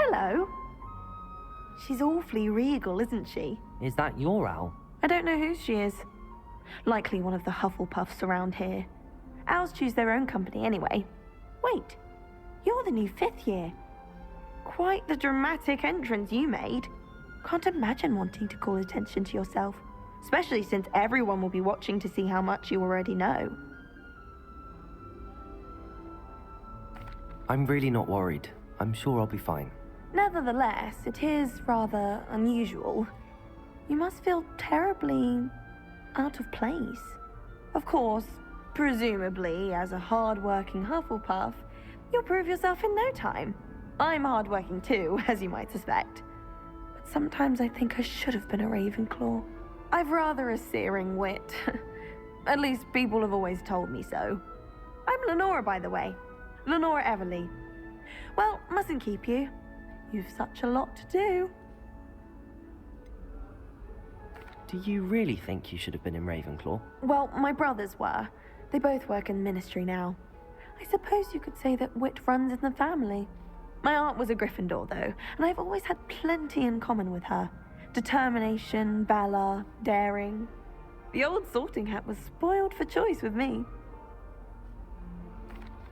hello. She's awfully regal, isn't she? Is that your owl? I don't know whose she is. Likely one of the Hufflepuffs around here. Owls choose their own company anyway. Wait, you're the new 5th year. Quite the dramatic entrance you made. Can't imagine wanting to call attention to yourself, especially since everyone will be watching to see how much you already know. I'm really not worried. I'm sure I'll be fine. Nevertheless, it is rather unusual. You must feel terribly out of place. Of course, presumably, as a hard-working Hufflepuff, you'll prove yourself in no time. I'm hard-working too, as you might suspect. But sometimes I think I should have been a Ravenclaw. I've rather a searing wit. At least people have always told me so. I'm Lenora, by the way. Lenora Everly. Well, mustn't keep you. You've such a lot to do. Do you really think you should have been in Ravenclaw? Well, my brothers were. They both work in ministry now. I suppose you could say that wit runs in the family. My aunt was a Gryffindor, though, and I've always had plenty in common with her. Determination, valor, daring. The old sorting hat was spoiled for choice with me.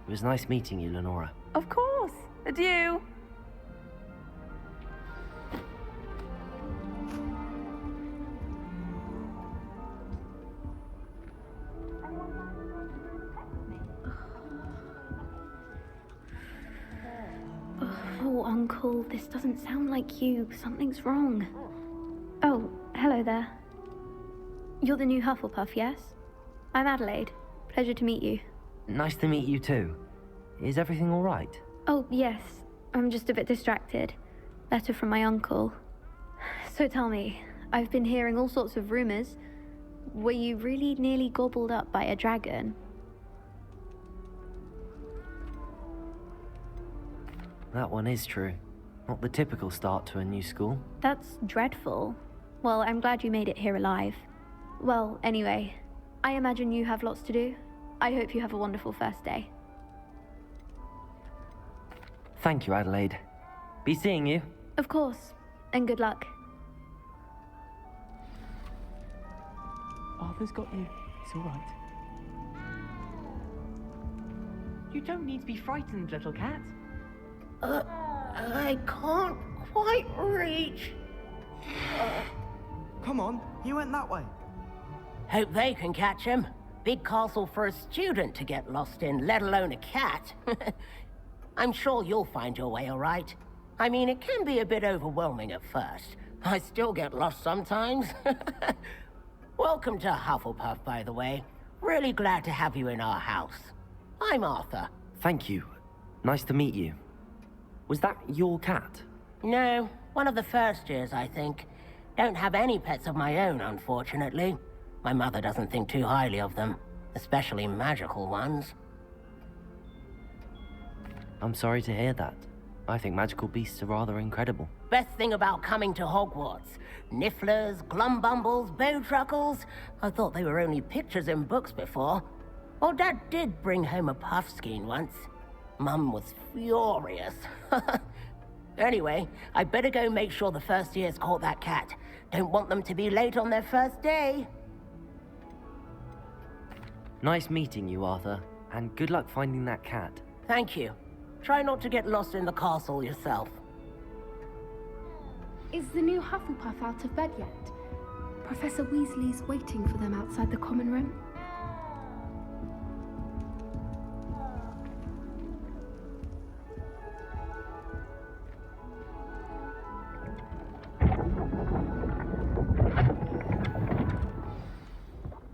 It was nice meeting you, Lenora. Of course. Adieu. Oh, Uncle, this doesn't sound like you. Something's wrong. Oh, hello there. You're the new Hufflepuff, yes? I'm Adelaide. Pleasure to meet you. Nice to meet you too. Is everything all right? Oh, yes. I'm just a bit distracted. Letter from my uncle. So tell me, I've been hearing all sorts of rumors. Were you really nearly gobbled up by a dragon? That one is true. Not the typical start to a new school. That's dreadful. Well, I'm glad you made it here alive. Well, anyway, I imagine you have lots to do. I hope you have a wonderful first day. Thank you, Adelaide. Be seeing you. Of course, and good luck. Arthur's got you. It's all right. You don't need to be frightened, little cat. I can't quite reach. Come on, he went that way. Hope they can catch him. Big castle for a student to get lost in, let alone a cat. I'm sure you'll find your way all right. I mean, it can be a bit overwhelming at first. I still get lost sometimes. Welcome to Hufflepuff, by the way. Really glad to have you in our house. I'm Arthur. Thank you. Nice to meet you. Was that your cat? No, one of the first years, I think. Don't have any pets of my own, unfortunately. My mother doesn't think too highly of them, especially magical ones. I'm sorry to hear that. I think magical beasts are rather incredible. Best thing about coming to Hogwarts. Nifflers, glumbumbles, bowtruckles. I thought they were only pictures in books before. Well, Dad did bring home a puffskein once. Mum was furious. Anyway, I better go make sure the first years caught that cat. Don't want them to be late on their first day. Nice meeting you, Arthur. And good luck finding that cat. Thank you. Try not to get lost in the castle yourself. Is the new Hufflepuff out of bed yet? Professor Weasley's waiting for them outside the common room.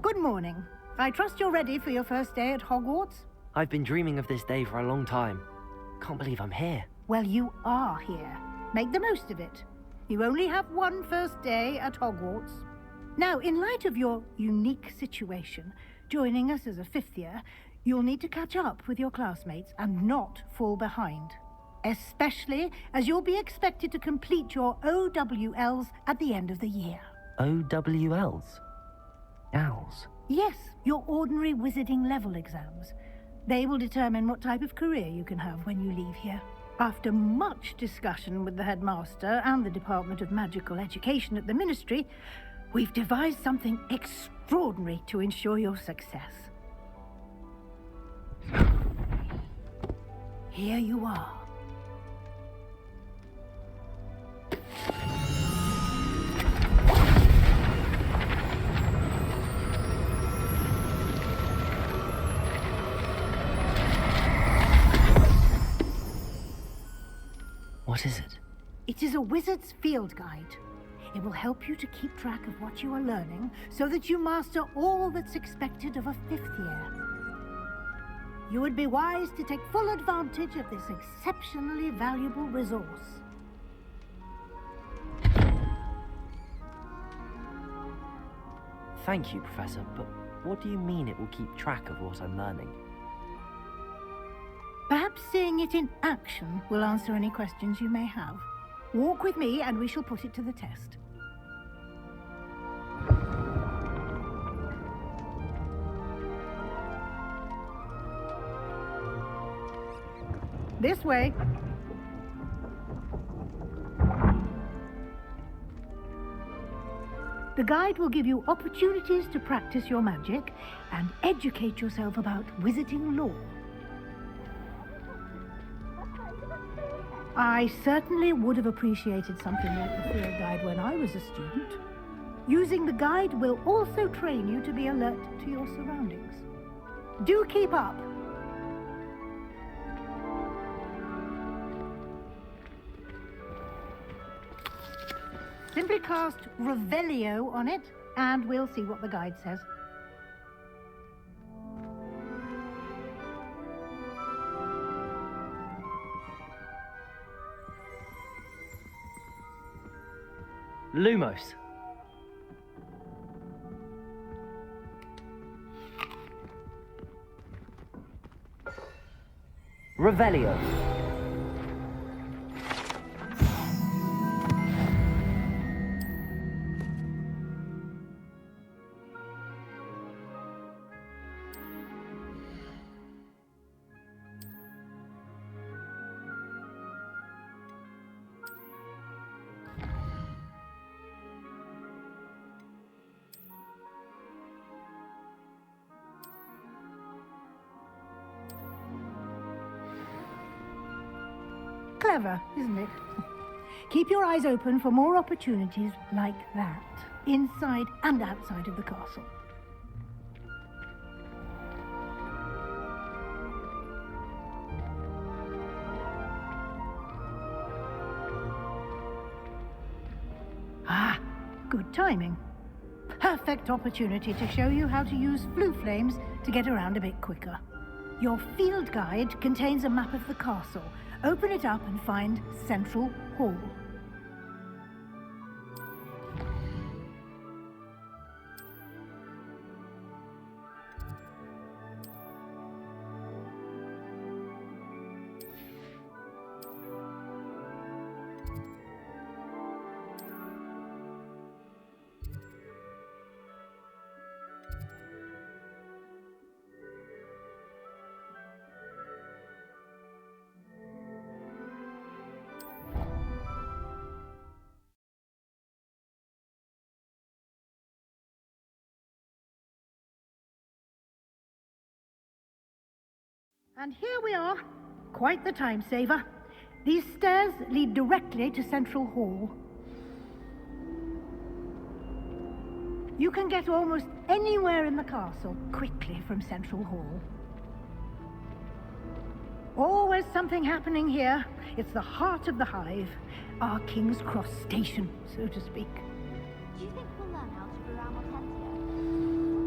Good morning. I trust you're ready for your first day at Hogwarts? I've been dreaming of this day for a long time. Can't believe I'm here. Well, you are here. Make the most of it. You only have one first day at Hogwarts. Now, in light of your unique situation, joining us as a 5th year, you'll need to catch up with your classmates and not fall behind. Especially as you'll be expected to complete your OWLs at the end of the year. OWLs? Owls? Yes, your ordinary wizarding level exams. They will determine what type of career you can have when you leave here. After much discussion with the headmaster and the Department of Magical Education at the Ministry, we've devised something extraordinary to ensure your success. Here you are. What is it? It is a wizard's field guide. It will help you to keep track of what you are learning so that you master all that's expected of a 5th year. You would be wise to take full advantage of this exceptionally valuable resource. Thank you, Professor, but what do you mean it will keep track of what I'm learning? Perhaps seeing it in action will answer any questions you may have. Walk with me and we shall put it to the test. This way. The guide will give you opportunities to practice your magic and educate yourself about wizarding lore. I certainly would have appreciated something like the field guide when I was a student. Using the guide will also train you to be alert to your surroundings. Do keep up. Simply cast Revelio on it, and we'll see what the guide says. Lumos. Revelio. Clever, isn't it? Keep your eyes open for more opportunities like that, inside and outside of the castle. Ah, good timing. Perfect opportunity to show you how to use flue flames to get around a bit quicker. Your field guide contains a map of the castle. Open it up and find Central Hall. And here we are. Quite the time saver. These stairs lead directly to Central Hall. You can get almost anywhere in the castle quickly from Central Hall. Always something happening here. It's the heart of the hive. Our King's Cross station, so to speak. Do you think we'll learn how to do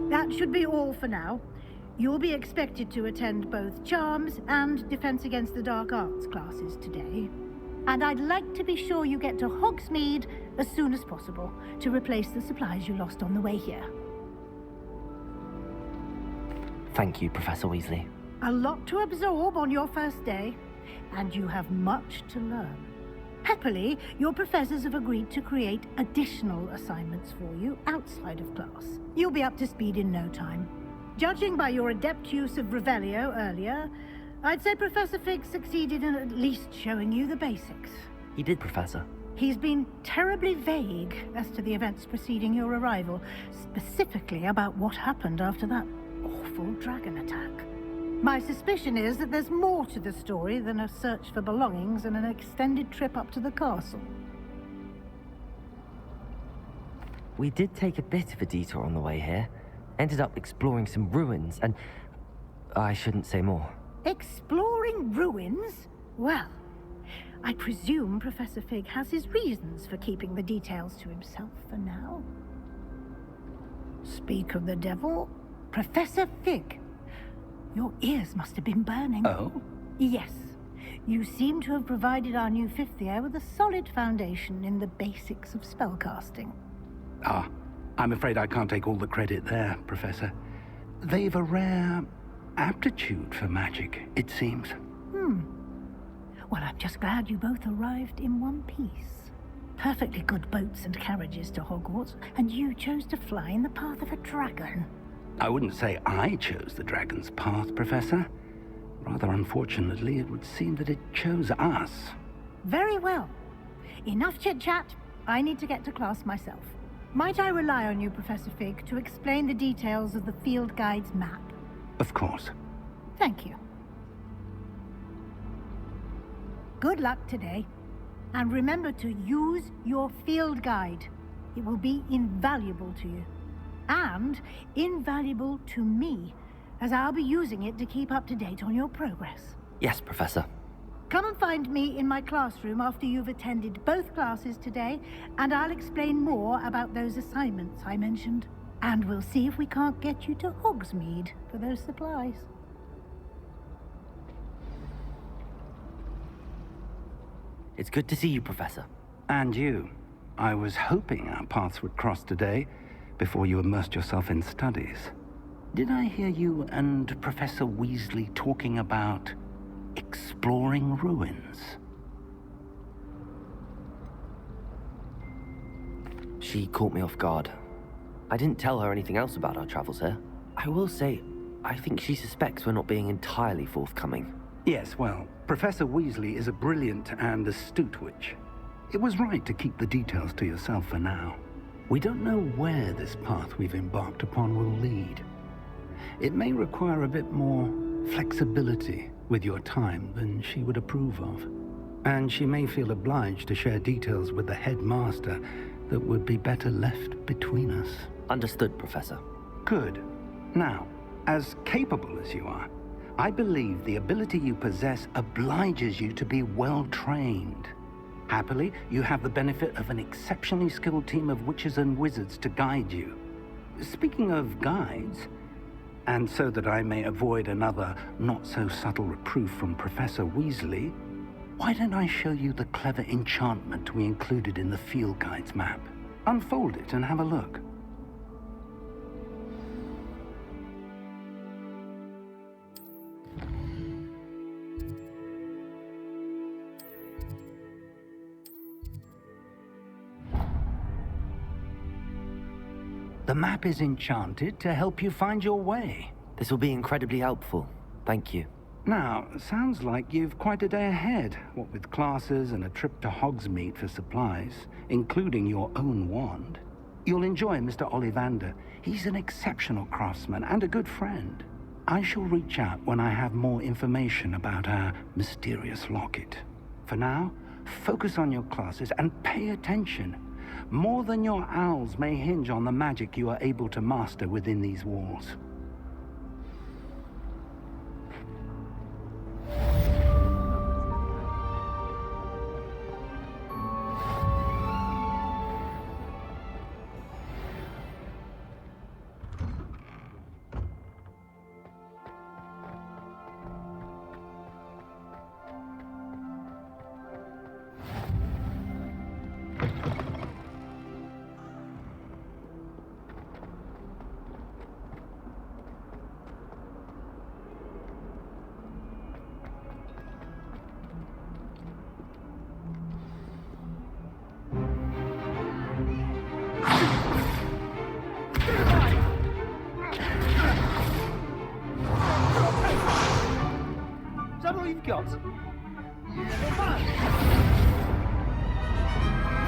our That should be all for now. You'll be expected to attend both Charms and Defense Against the Dark Arts classes today. And I'd like to be sure you get to Hogsmeade as soon as possible to replace the supplies you lost on the way here. Thank you, Professor Weasley. A lot to absorb on your first day, and you have much to learn. Happily, your professors have agreed to create additional assignments for you outside of class. You'll be up to speed in no time. Judging by your adept use of Revelio earlier, I'd say Professor Fig succeeded in at least showing you the basics. He did, Professor. He's been terribly vague as to the events preceding your arrival, specifically about what happened after that awful dragon attack. My suspicion is that there's more to the story than a search for belongings and an extended trip up to the castle. We did take a bit of a detour on the way here. Ended up exploring some ruins and... I shouldn't say more. Exploring ruins? Well, I presume Professor Fig has his reasons for keeping the details to himself for now. Speak of the devil, Professor Fig. Your ears must have been burning. Oh? Yes. You seem to have provided our new fifth year with a solid foundation in the basics of spellcasting. Ah, I'm afraid I can't take all the credit there, Professor. They've a rare aptitude for magic, it seems. Well, I'm just glad you both arrived in one piece. Perfectly good boats and carriages to Hogwarts, and you chose to fly in the path of a dragon. I wouldn't say I chose the dragon's path, Professor. Rather unfortunately, it would seem that it chose us. Very well. Enough chit-chat. I need to get to class myself. Might I rely on you, Professor Fig, to explain the details of the field guide's map? Of course. Thank you. Good luck today. And remember to use your field guide. It will be invaluable to you. And invaluable to me, as I'll be using it to keep up to date on your progress. Yes, Professor. Come and find me in my classroom after you've attended both classes today, and I'll explain more about those assignments I mentioned. And we'll see if we can't get you to Hogsmeade for those supplies. It's good to see you, Professor. And you. I was hoping our paths would cross today, before you immersed yourself in studies. Did I hear you and Professor Weasley talking about exploring ruins? She caught me off guard. I didn't tell her anything else about our travels here. I will say, I think she suspects we're not being entirely forthcoming. Yes, well, Professor Weasley is a brilliant and astute witch. It was right to keep the details to yourself for now. We don't know where this path we've embarked upon will lead. It may require a bit more flexibility with your time than she would approve of. And she may feel obliged to share details with the headmaster that would be better left between us. Understood, Professor. Good. Now, as capable as you are, I believe the ability you possess obliges you to be well trained. Happily, you have the benefit of an exceptionally skilled team of witches and wizards to guide you. Speaking of guides, and so that I may avoid another not-so-subtle reproof from Professor Weasley, why don't I show you the clever enchantment we included in the field guide's map? Unfold it and have a look. The map is enchanted to help you find your way. This will be incredibly helpful. Thank you. Now, sounds like you've quite a day ahead, what with classes and a trip to Hogsmeade for supplies, including your own wand. You'll enjoy Mr. Ollivander. He's an exceptional craftsman and a good friend. I shall reach out when I have more information about our mysterious locket. For now, focus on your classes and pay attention. More than your owls may hinge on the magic you are able to master within these walls. got?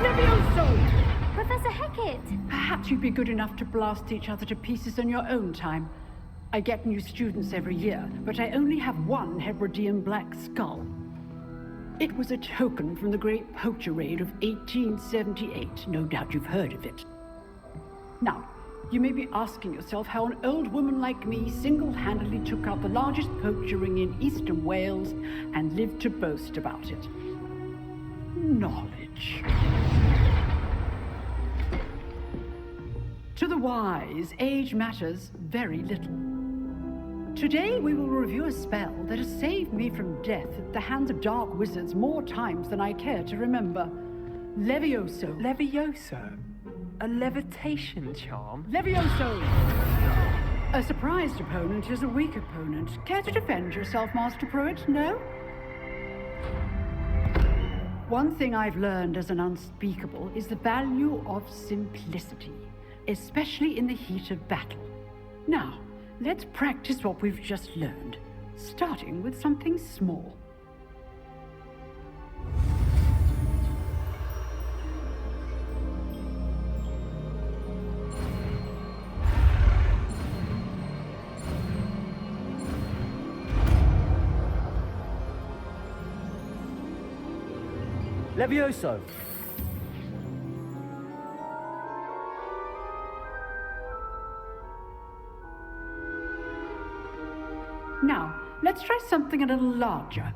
Levioso! Professor Hecat! Perhaps you'd be good enough to blast each other to pieces on your own time. I get new students every year, but I only have one Hebridean black skull. It was a token from the Great Poacher Raid of 1878. No doubt you've heard of it. Now, you may be asking yourself how an old woman like me single-handedly took out the largest poacher ring in eastern Wales and lived to boast about it. Knowledge. To the wise, age matters very little. Today we will review a spell that has saved me from death at the hands of dark wizards more times than I care to remember. Levioso. Levioso? A levitation charm? Levioso! A surprised opponent is a weak opponent. Care to defend yourself, Master Pruitt? No? One thing I've learned as an unspeakable is the value of simplicity, especially in the heat of battle. Now, let's practice what we've just learned, starting with something small. Levioso! Now, let's try something a little larger.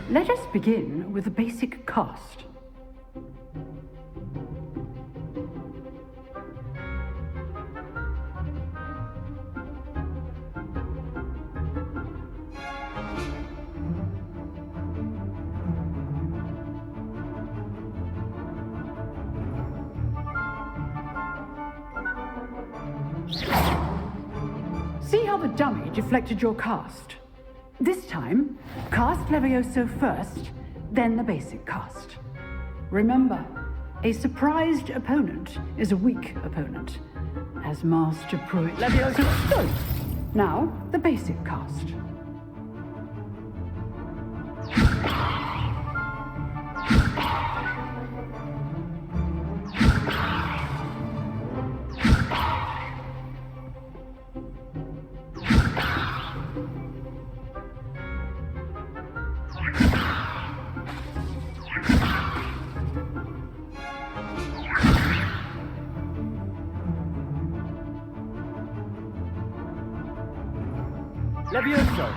Let us begin with a basic cast. See how the dummy deflected your cast? This time, cast Levioso first, then the basic cast. Remember, a surprised opponent is a weak opponent, as Master Pruitt... Levioso! Good. Now, the basic cast. Levioso!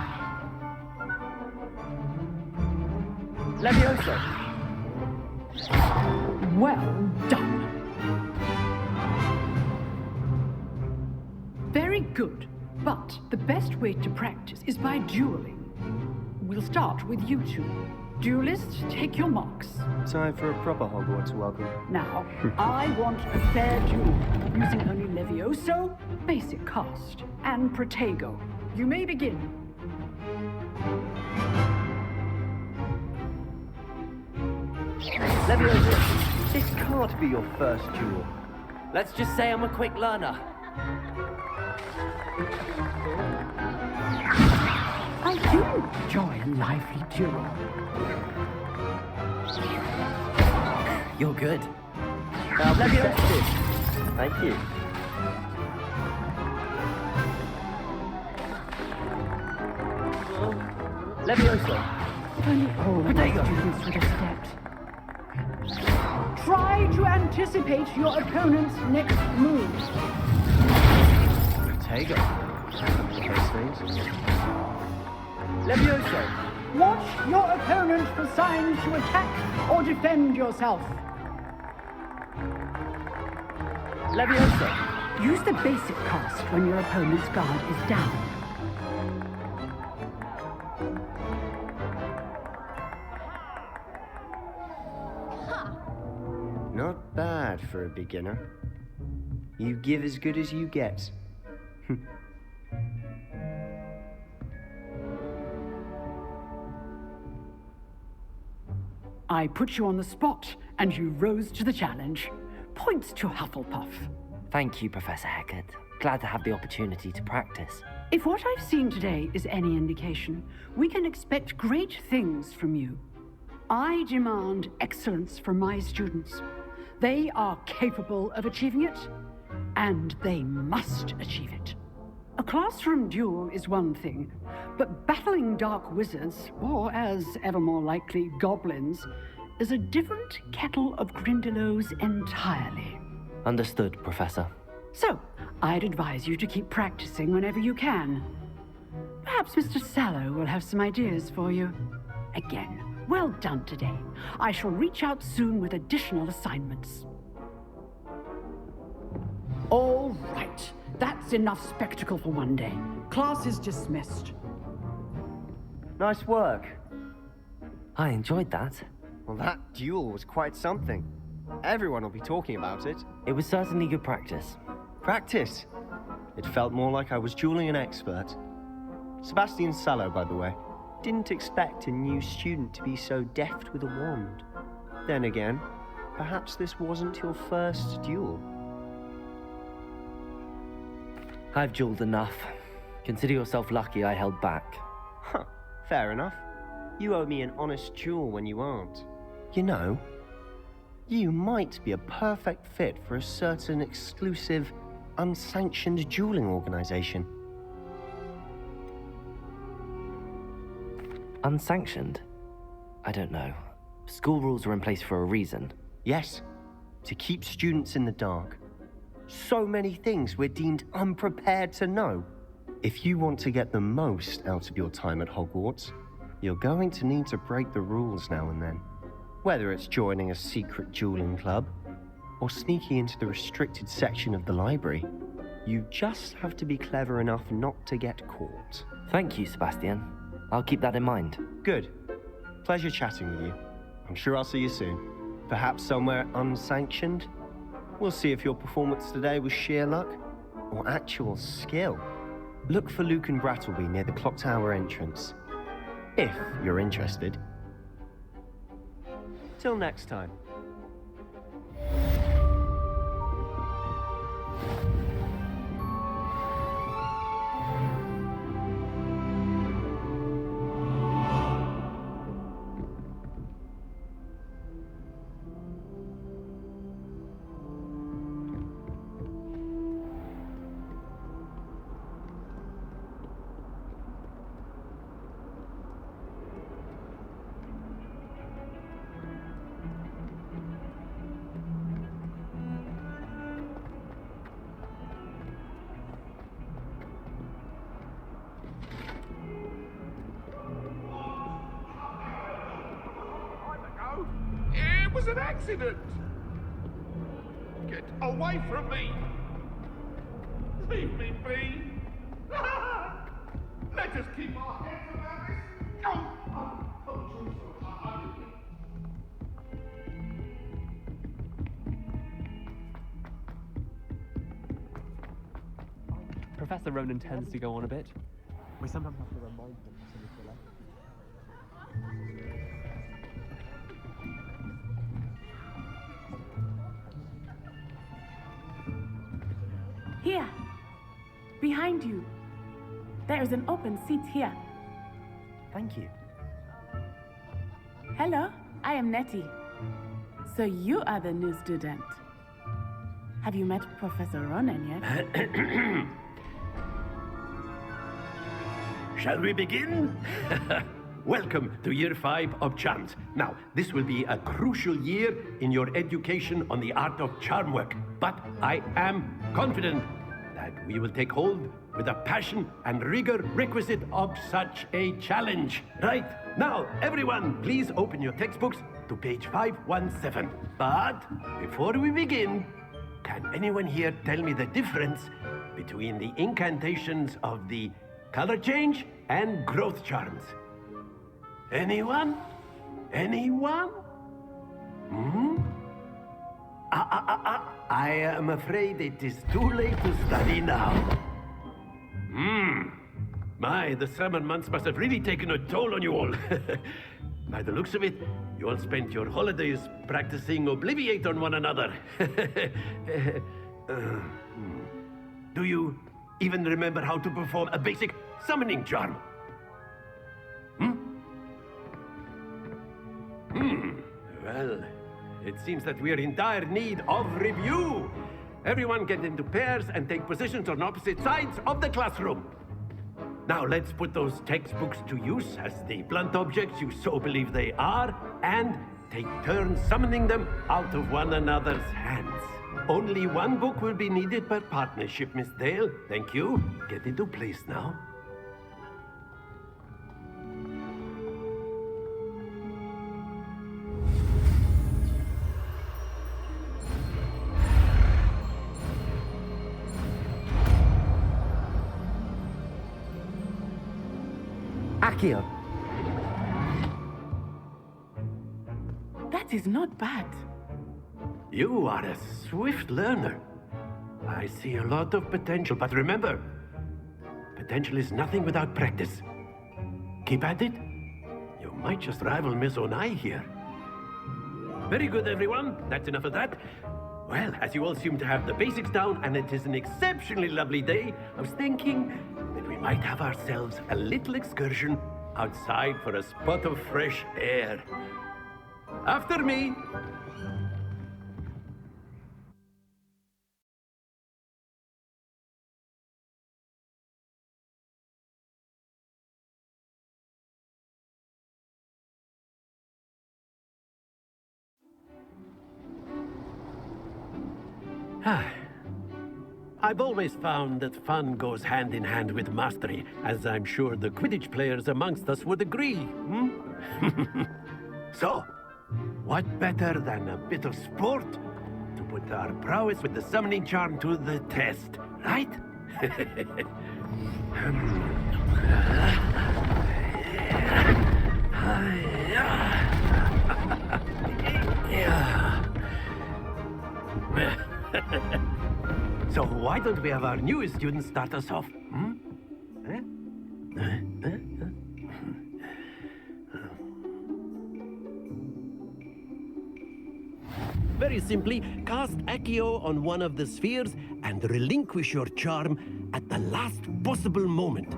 Levioso! Well done. Very good. But the best way to practice is by dueling. We'll start with you two. Duelists, take your marks. Time for a proper Hogwarts welcome. Now, I want a fair duel, using only Levioso, basic cast, and Protego. You may begin. Levioso, this can't be your first duel. Let's just say I'm a quick learner. I do enjoy a lively duel. You're good. Now, Levioso. Thank you. Levioso. If only all of my students would have stepped. Try to anticipate your opponent's next move. Protego. Those things. Levioso. Watch your opponent for signs to attack or defend yourself. Levioso. Use the basic cast when your opponent's guard is down. Not bad for a beginner. You give as good as you get. I put you on the spot, and you rose to the challenge. Points to Hufflepuff. Thank you, Professor Hecat. Glad to have the opportunity to practice. If what I've seen today is any indication, we can expect great things from you. I demand excellence from my students. They are capable of achieving it, and they must achieve it. A classroom duel is one thing, but battling dark wizards, or as ever more likely, goblins, is a different kettle of Grindylows entirely. Understood, Professor. So, I'd advise you to keep practicing whenever you can. Perhaps Mr. Sallow will have some ideas for you. Again, well done today. I shall reach out soon with additional assignments. All right. That's enough spectacle for one day. Class is dismissed. Nice work. I enjoyed that. Well, that duel was quite something. Everyone will be talking about it. It was certainly good practice. Practice? It felt more like I was dueling an expert. Sebastian Sallow, by the way. Didn't expect a new student to be so deft with a wand. Then again, perhaps this wasn't your first duel. I've dueled enough. Consider yourself lucky I held back. Huh, fair enough. You owe me an honest duel when you aren't. You know, you might be a perfect fit for a certain exclusive, unsanctioned dueling organization. Unsanctioned? I don't know. School rules are in place for a reason. Yes, to keep students in the dark. So many things we're deemed unprepared to know. If you want to get the most out of your time at Hogwarts, you're going to need to break the rules now and then. Whether it's joining a secret dueling club, or sneaking into the restricted section of the library, you just have to be clever enough not to get caught. Thank you, Sebastian. I'll keep that in mind. Good. Pleasure chatting with you. I'm sure I'll see you soon. Perhaps somewhere unsanctioned? We'll see if your performance today was sheer luck or actual skill. Look for Luke and Brattleby near the clock tower entrance, if you're interested. Till next time. It was an accident! Get away from me! Leave me be! Let us keep our heads about this! Professor Ronan tends to go on a bit. We sometimes have to remind him to left. Here, behind you. There is an open seat here. Thank you. Hello, I am Nettie. So you are the new student. Have you met Professor Ronan yet? Shall we begin? Welcome to Year 5 of Charms. Now, this will be a crucial year in your education on the art of charm work, but I am confident that we will take hold with the passion and rigor requisite of such a challenge. Right, now, everyone, please open your textbooks to page 517. But before we begin, can anyone here tell me the difference between the incantations of the color change and growth charms? Anyone? Anyone? I am afraid it is too late to study now. My, the summer months must have really taken a toll on you all. By the looks of it, you all spent your holidays practicing Obliviate on one another. Do you even remember how to perform a basic summoning charm? Well, it seems that we are in dire need of review. Everyone get into pairs and take positions on opposite sides of the classroom. Now let's put those textbooks to use as the blunt objects you so believe they are, and take turns summoning them out of one another's hands. Only one book will be needed per partnership, Miss Dale. Thank you. Get into place now. Accio! That is not bad. You are a swift learner. I see a lot of potential, but remember, potential is nothing without practice. Keep at it. You might just rival Miss Onai here. Very good, everyone. That's enough of that. Well, as you all seem to have the basics down, and it is an exceptionally lovely day, I was thinking that we might have ourselves a little excursion outside for a spot of fresh air. After me. I've always found that fun goes hand in hand with mastery, as I'm sure the Quidditch players amongst us would agree. So, what better than a bit of sport to put our prowess with the summoning charm to the test, right? So why don't we have our newest student start us off? Very simply, cast Accio on one of the spheres and relinquish your charm at the last possible moment.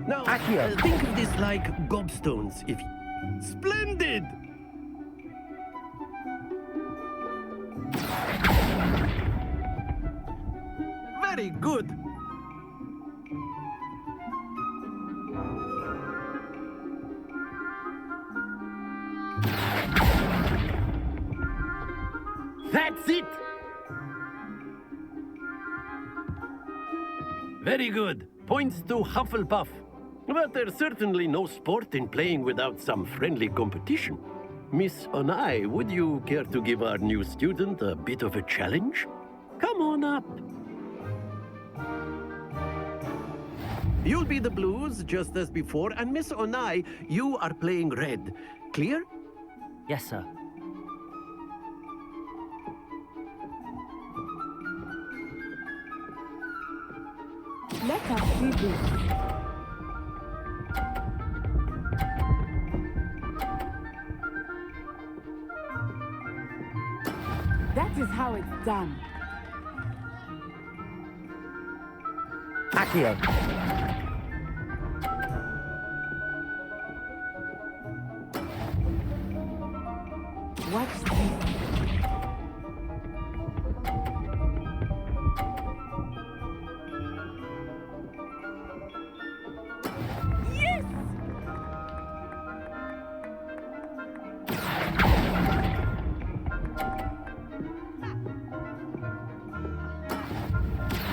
Now, think of this like gobstones, if you... Splendid! Very good. That's it. Very good. Points to Hufflepuff. But there's certainly no sport in playing without some friendly competition. Miss Onai, would you care to give our new student a bit of a challenge? Come on up. You'll be the blues, just as before, and Miss Onai, you are playing red. Clear? Yes, sir. Let us do this. That is how it's done. Accio! Watch this. Yes!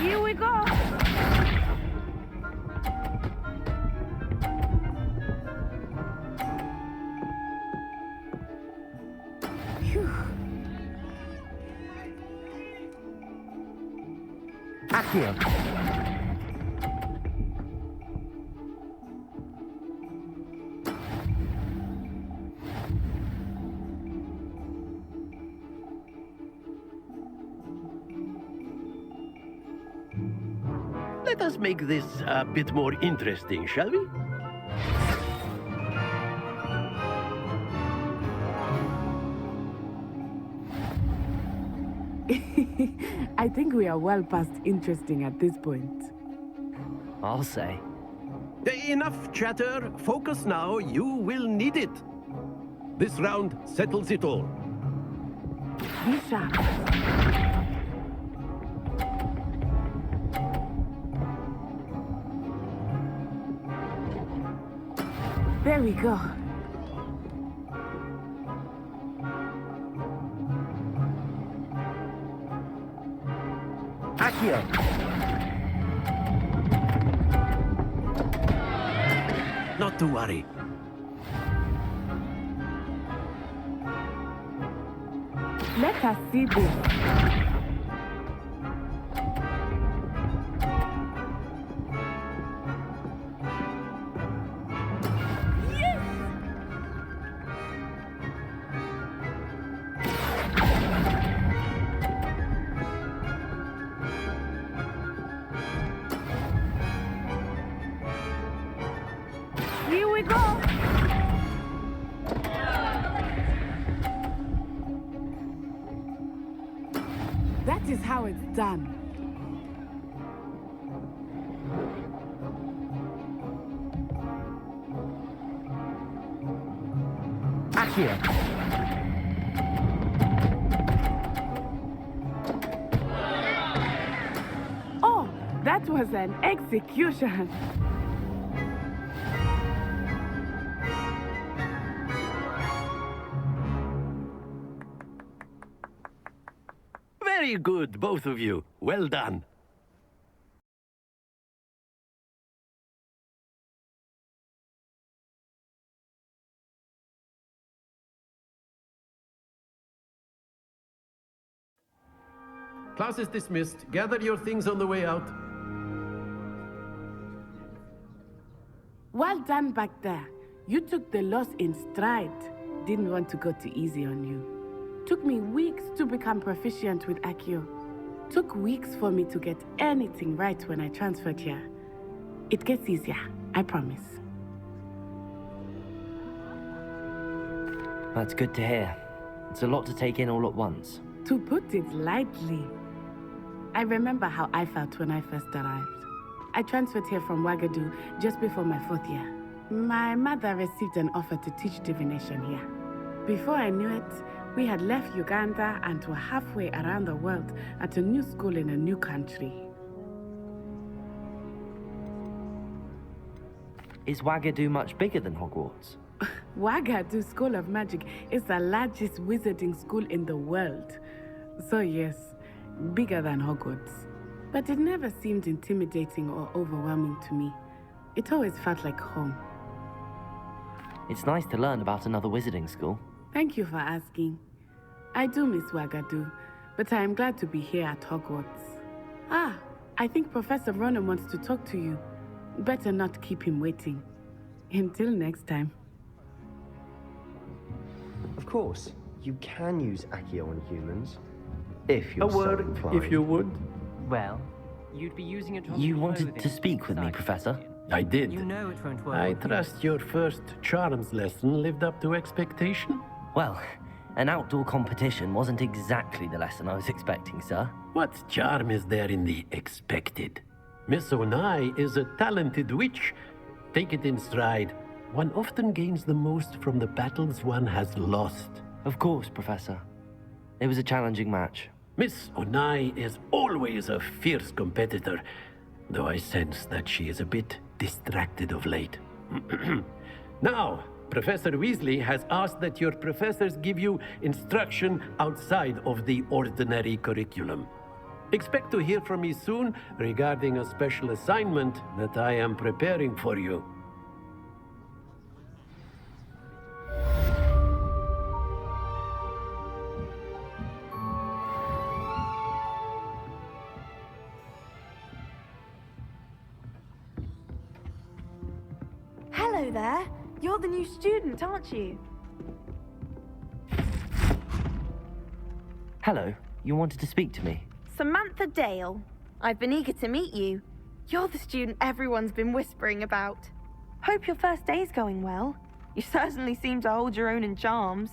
Here we go! Accio! Let us make this a bit more interesting, shall we? I think we are well past interesting at this point. I'll say. Enough chatter. Focus now. You will need it. This round settles it all. Be sharp. There we go. Accio! Not to worry. Let us see this. Here we go! That is how it's done. Accio! Oh, that was an execution. Very good, both of you. Well done. Class is dismissed. Gather your things on the way out. Well done back there. You took the loss in stride. Didn't want to go too easy on you. Took me weeks to become proficient with Accio. Took weeks for me to get anything right when I transferred here. It gets easier, I promise. That's good to hear. It's a lot to take in all at once. To put it lightly, I remember how I felt when I first arrived. I transferred here from Ouagadougou just before my 4th year. My mother received an offer to teach divination here. Before I knew it, we had left Uganda and were halfway around the world at a new school in a new country. Is Ouagadougou much bigger than Hogwarts? Ouagadougou School of Magic is the largest wizarding school in the world. So yes, bigger than Hogwarts. But it never seemed intimidating or overwhelming to me. It always felt like home. It's nice to learn about another wizarding school. Thank you for asking. I do miss Ouagadougou, but I am glad to be here at Hogwarts. Ah, I think Professor Ronan wants to talk to you. Better not keep him waiting. Until next time. Of course, you can use Accio on humans, if you're A so word, inclined. if you would. Well, you'd be using it on You the wanted clothing to speak with me, inside. Professor? I did. You know it won't work. I on you. trust your first charms lesson lived up to expectation. Well, an outdoor competition wasn't exactly the lesson I was expecting, sir. What charm is there in the expected? Miss Onai is a talented witch. Take it in stride. One often gains the most from the battles one has lost. Of course, Professor. It was a challenging match. Miss Onai is always a fierce competitor, though I sense that she is a bit distracted of late. Now, Professor Weasley has asked that your professors give you instruction outside of the ordinary curriculum. Expect to hear from me soon regarding a special assignment that I am preparing for you. Hello there. You're the new student, aren't you? Hello, you wanted to speak to me? Samantha Dale. I've been eager to meet you. You're the student everyone's been whispering about. Hope your first day's going well. You certainly seem to hold your own in charms.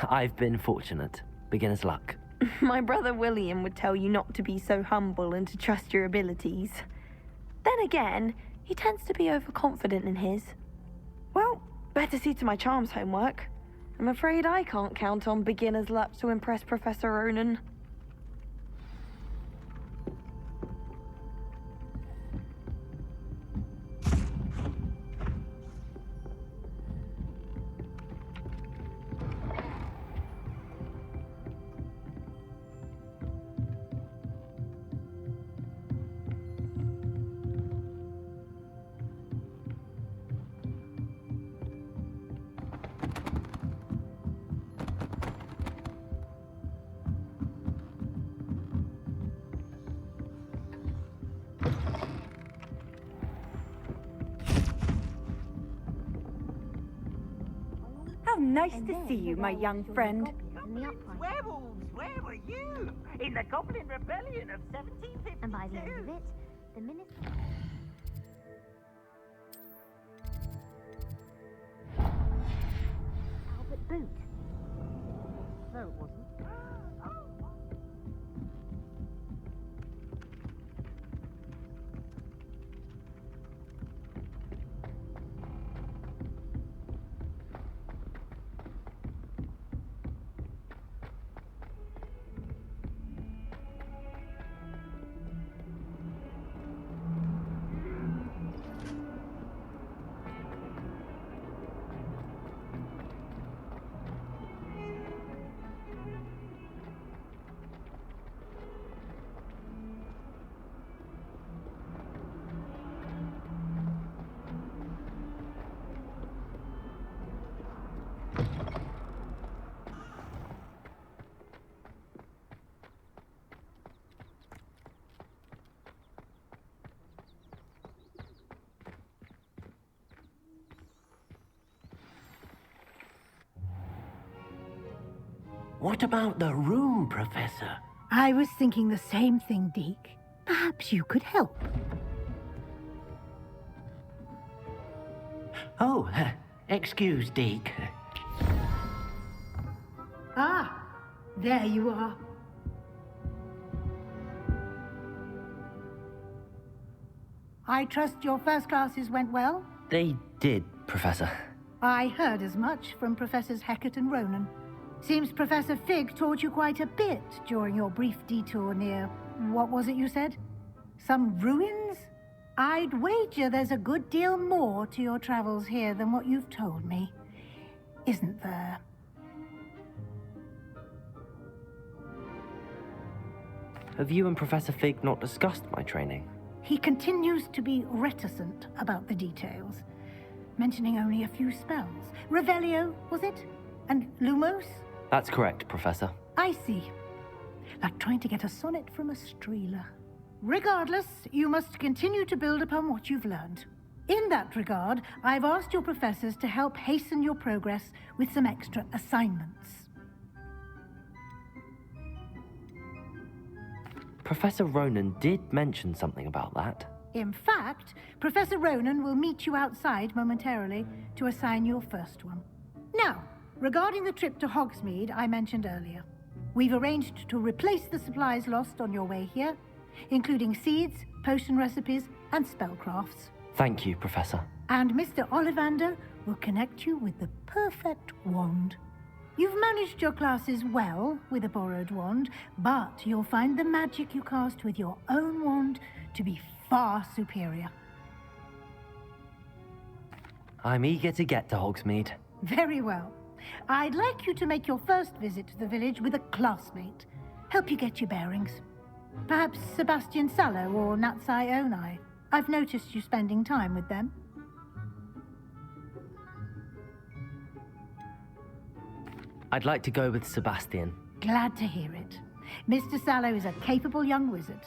I've been fortunate. Beginner's luck. My brother William would tell you not to be so humble and to trust your abilities. Then again, he tends to be overconfident in his. Well, better see to my charms homework. I'm afraid I can't count on beginner's luck to impress Professor Ronan. How nice to see you, my young friend. Werewolves, where were you? In the Goblin Rebellion of 1752. And by the end of it, the minister... Albert Boot. No, it wasn't. What about the room, Professor? I was thinking the same thing, Deke. Perhaps you could help. Oh, excuse, Deke. Ah, there you are. I trust your first classes went well? They did, Professor. I heard as much from Professors Hecat and Ronan. Seems Professor Fig taught you quite a bit during your brief detour near... what was it you said? Some ruins? I'd wager there's a good deal more to your travels here than what you've told me. Isn't there? Have you and Professor Fig not discussed my training? He continues to be reticent about the details, mentioning only a few spells. Revelio, was it? And Lumos? That's correct, Professor. I see. Like trying to get a sonnet from a streeler. Regardless, you must continue to build upon what you've learned. In that regard, I've asked your professors to help hasten your progress with some extra assignments. Professor Ronan did mention something about that. In fact, Professor Ronan will meet you outside momentarily to assign your first one. Now, regarding the trip to Hogsmeade I mentioned earlier, we've arranged to replace the supplies lost on your way here, including seeds, potion recipes, and spellcrafts. Thank you, Professor. And Mr. Ollivander will connect you with the perfect wand. You've managed your classes well with a borrowed wand, but you'll find the magic you cast with your own wand to be far superior. I'm eager to get to Hogsmeade. Very well. I'd like you to make your first visit to the village with a classmate. Help you get your bearings. Perhaps Sebastian Sallow or Natsai Onai. I've noticed you spending time with them. I'd like to go with Sebastian. Glad to hear it. Mr. Sallow is a capable young wizard,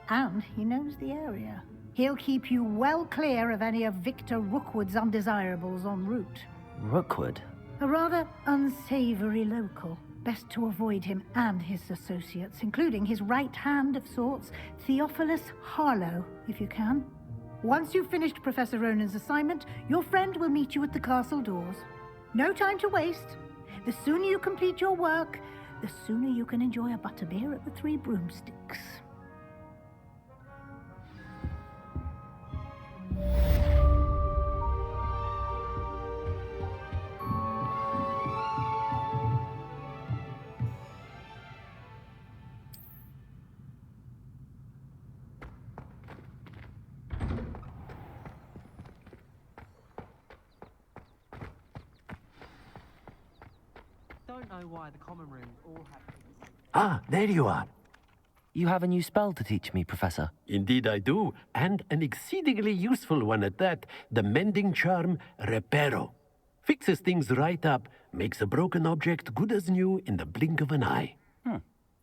and he knows the area. He'll keep you well clear of any of Victor Rookwood's undesirables en route. Rookwood? A rather unsavory local. Best to avoid him and his associates, including his right hand of sorts, Theophilus Harlow, if you can. Once you've finished Professor Ronan's assignment, your friend will meet you at the castle doors. No time to waste. The sooner you complete your work, the sooner you can enjoy a butterbeer at the Three Broomsticks. Don't know why the common rooms all have... Ah, there you are. You have a new spell to teach me, Professor. Indeed I do, and an exceedingly useful one at that. The mending charm, Reparo. Fixes things right up, makes a broken object good as new in the blink of an eye.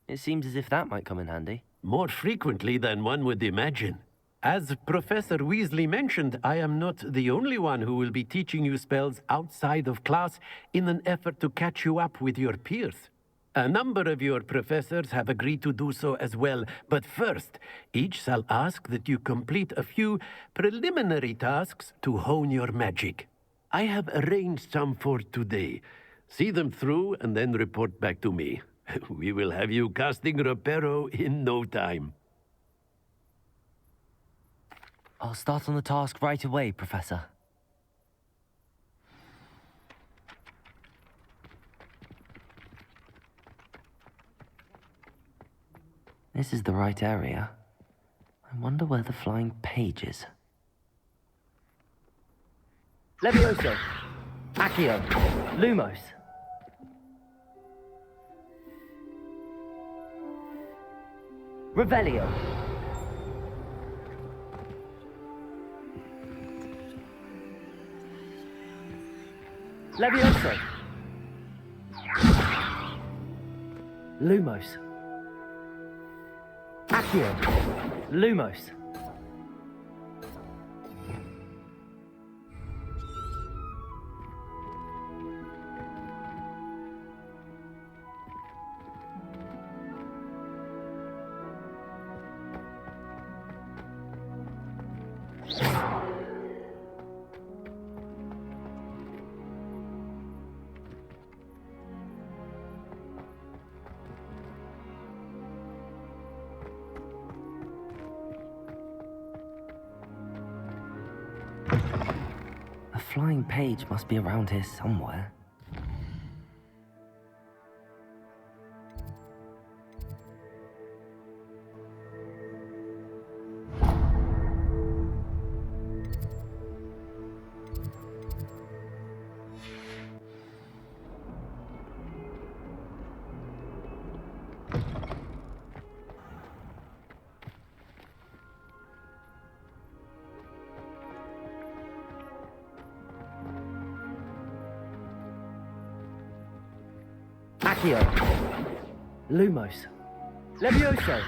It seems as if that might come in handy. More frequently than one would imagine. As Professor Weasley mentioned, I am not the only one who will be teaching you spells outside of class in an effort to catch you up with your peers. A number of your professors have agreed to do so as well, but first, each shall ask that you complete a few preliminary tasks to hone your magic. I have arranged some for today. See them through and then report back to me. We will have you casting Reparo in no time. I'll start on the task right away, Professor. This is the right area. I wonder where the flying page is. Levioso! Accio! Lumos! Revelio! Levioso! Lumos! Accio! Lumos! A flying page must be around here somewhere. Accio! Lumos! Levioso!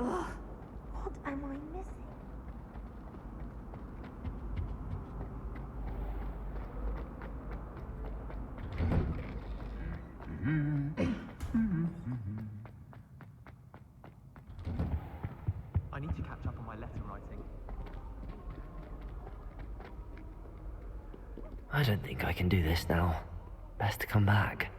Ugh, what am I missing? I need to catch up on my letter writing. I don't think I can do this now. Best to come back.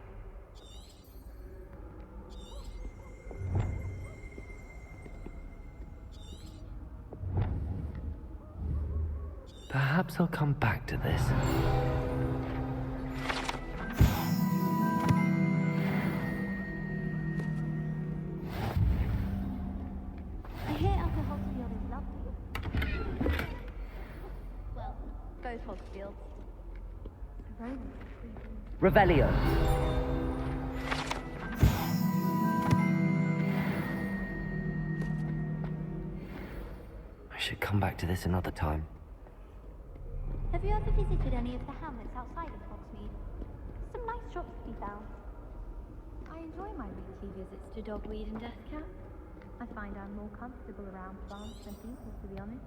Perhaps I'll come back to this. I hear alcohol to is lovely. both Hogsfields. Revelio. I should come back to this another time. Have you ever visited any of the hamlets outside of Hogsmeade? Some nice shops to be found. I enjoy my weekly visits to Dogweed and Deathcap. I find I'm more comfortable around plants than people, to be honest.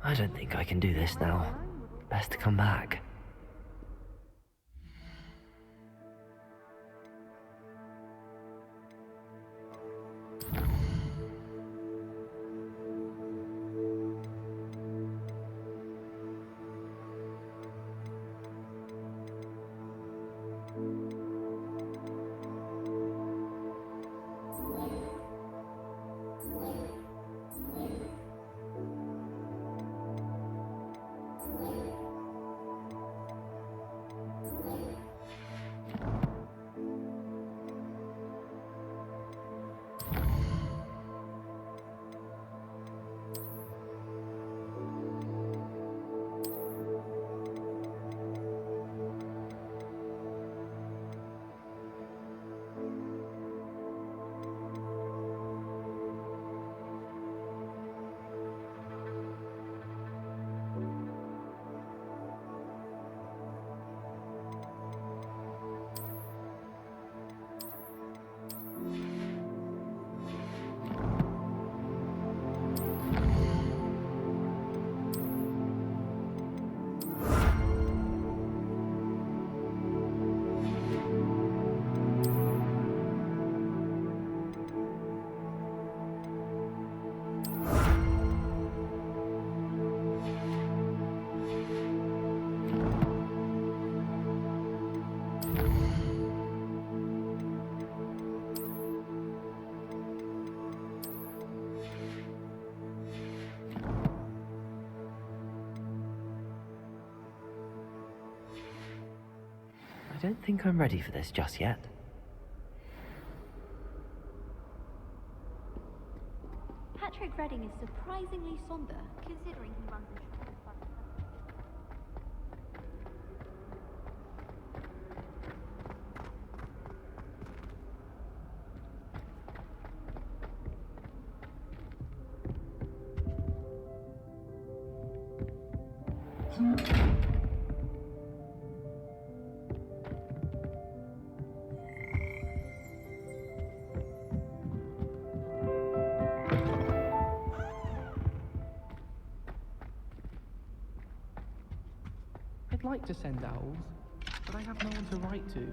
I don't think I can do this now. Best to come back. I don't think I'm ready for this just yet. Patrick Redding is surprisingly somber, considering he runs a shop. I'd like to send owls, but I have no one to write to.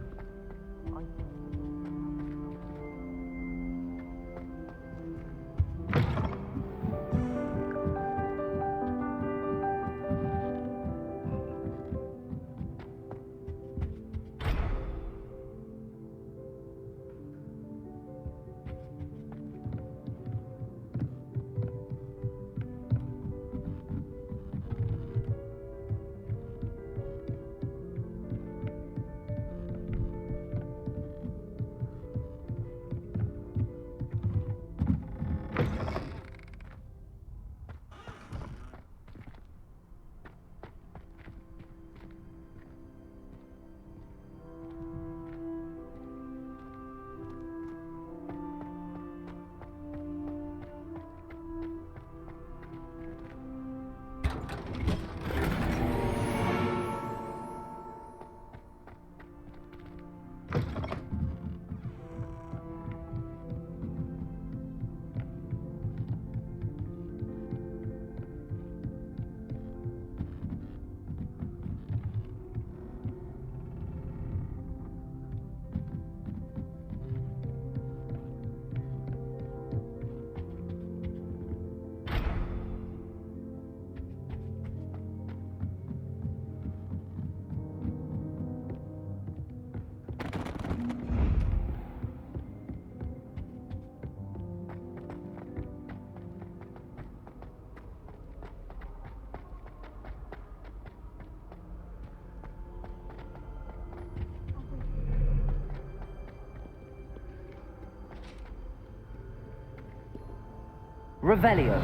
Revelio.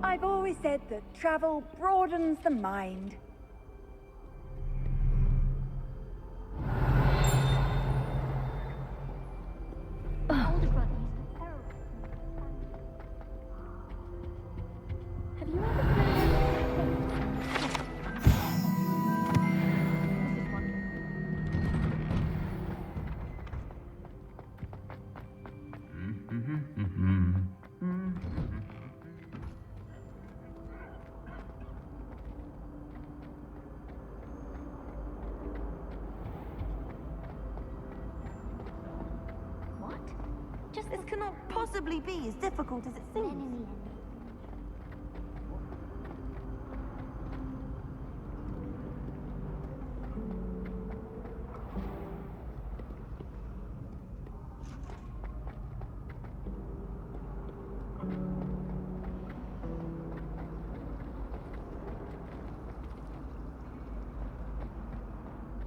I've always said that travel broadens the mind. Older brother used to terrible. Have you ever What? This cannot possibly be as difficult as it seems.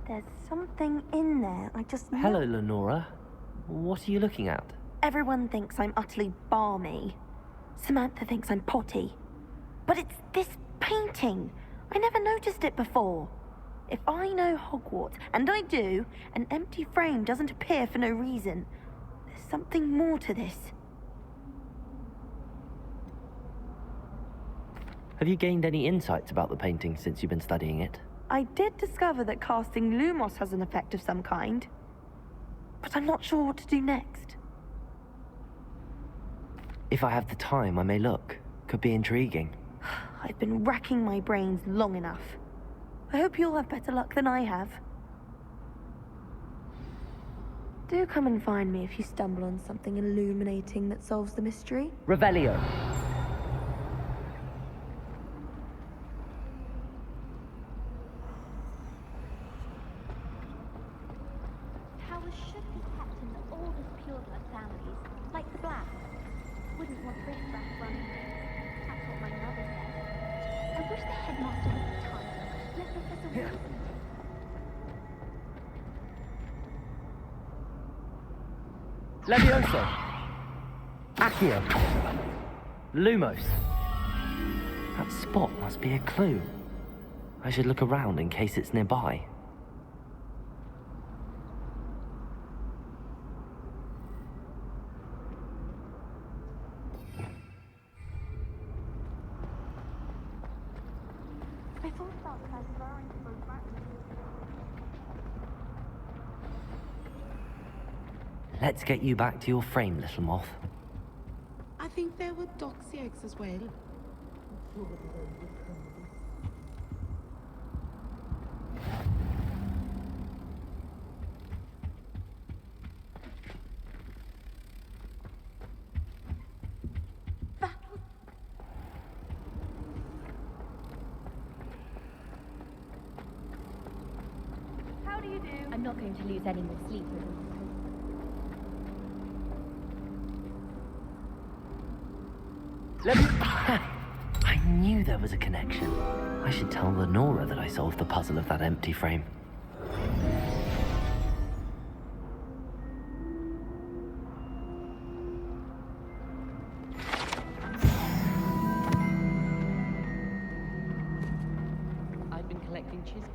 There's something in there. I just know. Hello, Lenora. What are you looking at? Everyone thinks I'm utterly balmy. Samantha thinks I'm potty. But it's this painting. I never noticed it before. If I know Hogwarts, and I do, an empty frame doesn't appear for no reason. There's something more to this. Have you gained any insights about the painting since you've been studying it? I did discover that casting Lumos has an effect of some kind. But I'm not sure what to do next. If I have the time, I may look. Could be intriguing. I've been racking my brains long enough. I hope you'll have better luck than I have. Do come and find me if you stumble on something illuminating that solves the mystery. Revelio. Towers should be kept in the oldest pureblood families, like the Blacks. Wouldn't want riffraff running things. That's what my mother said. I wish the headmaster would retire. Let Professor Wilson. Levioso. Accio. Lumos. That spot must be a clue. I should look around in case it's nearby. I thought about transferring to both Let's get you back to your frame, little moth. I think there were doxy eggs as well. How do you do? I'm not going to lose any more sleep. I knew there was a connection. I should tell Lenora that I solved the puzzle of that empty frame. I've been collecting chisels.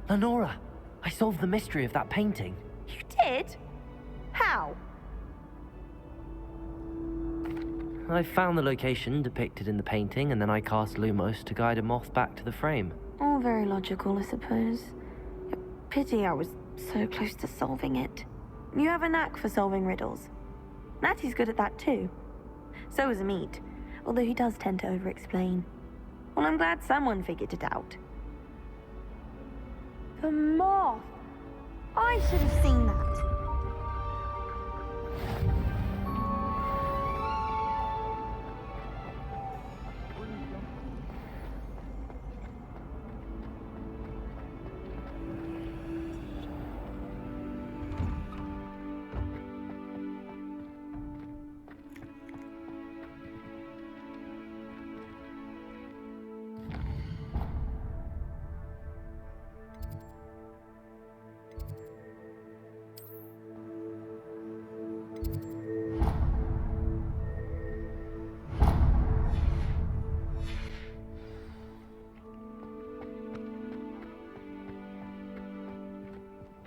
Lenora, I solved the mystery of that painting. You did? How? I found the location depicted in the painting, and then I cast Lumos to guide a moth back to the frame. All very logical, I suppose. Pity I was so close to solving it. You have a knack for solving riddles. Natty's good at that too. So is Amit, although he does tend to over-explain. Well, I'm glad someone figured it out. The moth! I should have seen that.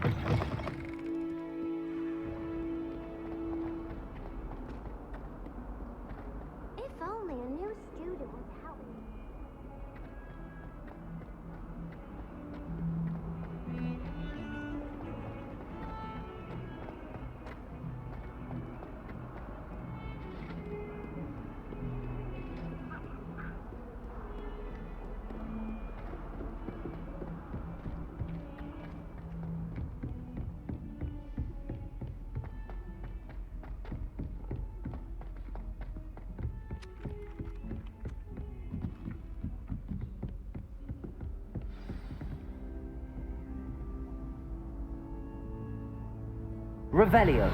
If only a new student would help. Revelio.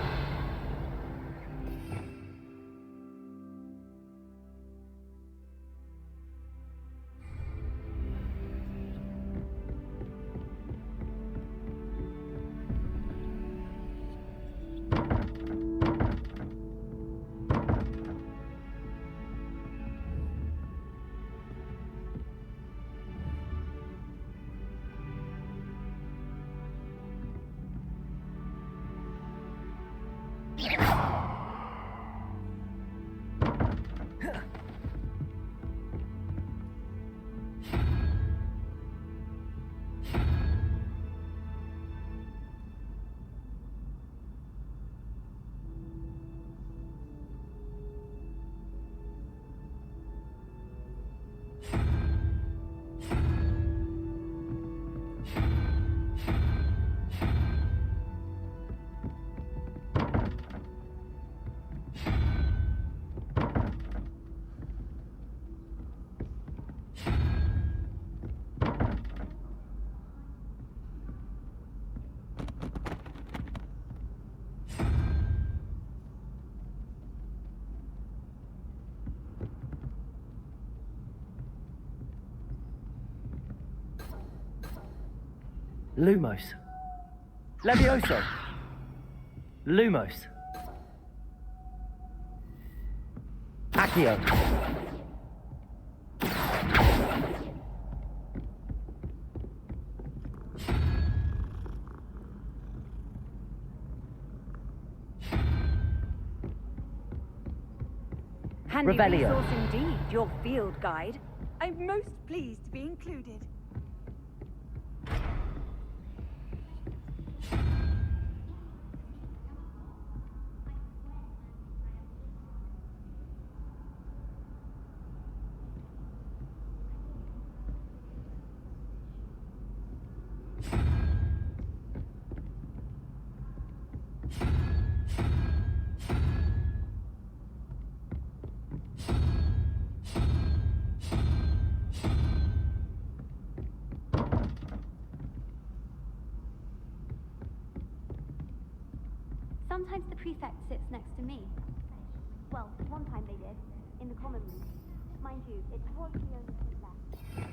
Lumos. Levioso. Lumos. Accio. Handy Revelio. resource indeed, your field guide. I'm most pleased to be included. Sometimes the prefect sits next to me. Well, one time they did, in the common room. Mind you, it was the only seat left.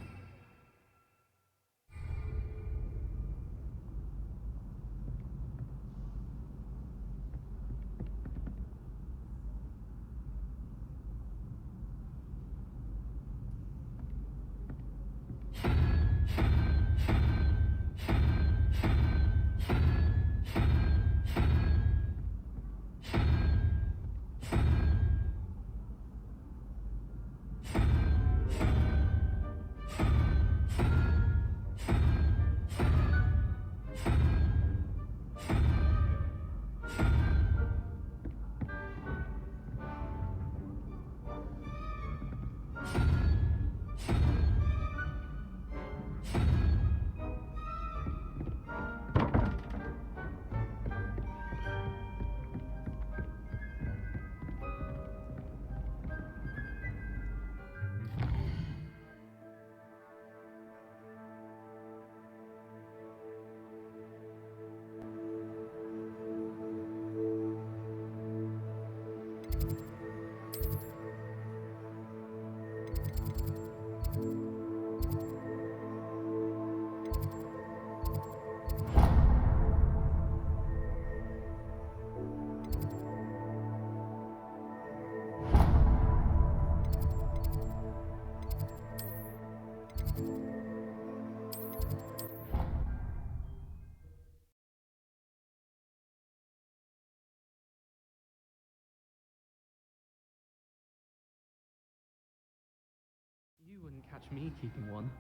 You wouldn't catch me keeping one.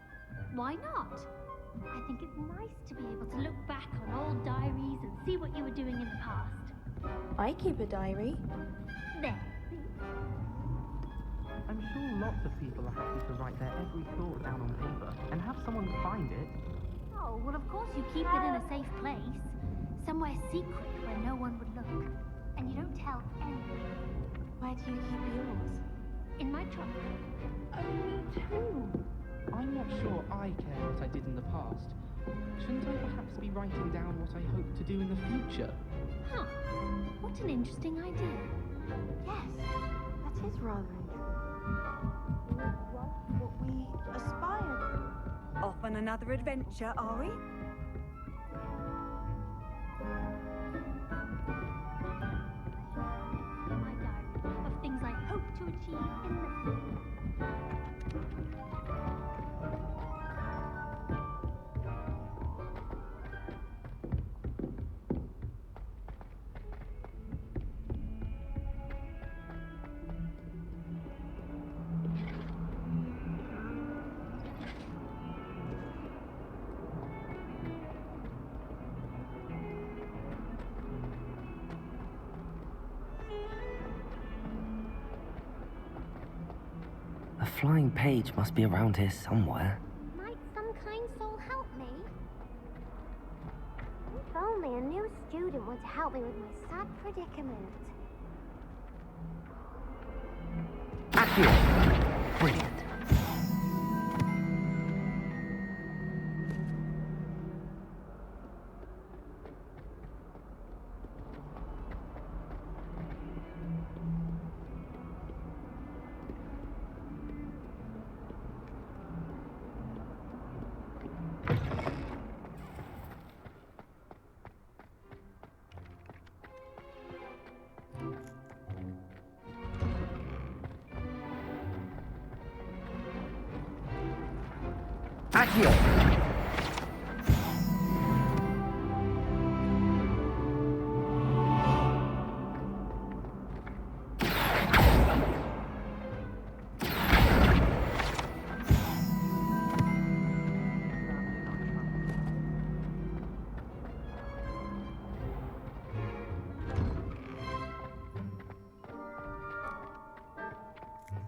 Why not? I think it's nice to be able to look back on old diaries and see what you were doing in the past. I keep a diary. There, see? I'm sure lots of people are happy to write their every thought down on paper and have someone find it. Oh, well, of course you keep it in a safe place. Somewhere secret where no one would look. And you don't tell anyone. Where do you keep yours? In my trunk. Oh, me too. I'm not sure I care what I did in the past. Shouldn't I perhaps be writing down what I hope to do in the future? Huh. What an interesting idea. Yes, that is rather interesting. We want what we aspire to. Off on another adventure, are we? My diary of things I hope to achieve in the future. A flying page must be around here somewhere. Might some kind soul help me? If only a new student would help me with my sad predicament. Accio! Brilliant. Accio!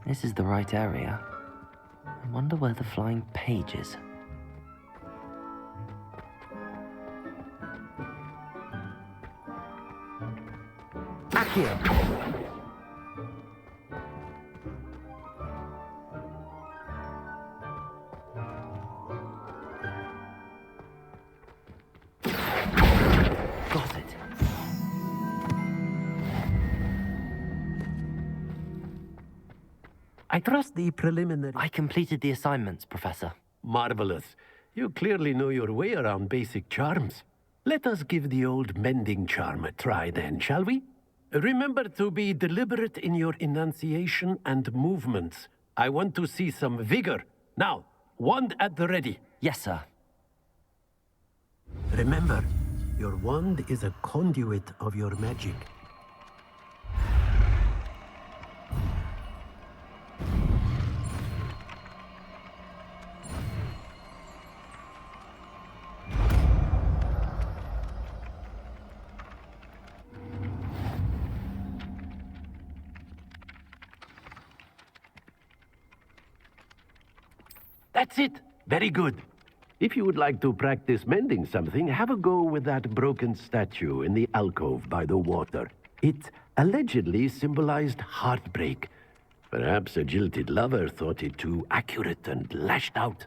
This is the right area. I wonder where the flying page is. Accio! Got it. I trust the preliminary... I completed the assignments, Professor. Marvelous. You clearly know your way around basic charms. Let us give the old mending charm a try then, shall we? Remember to be deliberate in your enunciation and movements. I want to see some vigor. Now, wand at the ready. Yes, sir. Remember, your wand is a conduit of your magic. That's it. Very good. If you would like to practice mending something, have a go with that broken statue in the alcove by the water. It allegedly symbolized heartbreak. Perhaps a jilted lover thought it too accurate and lashed out.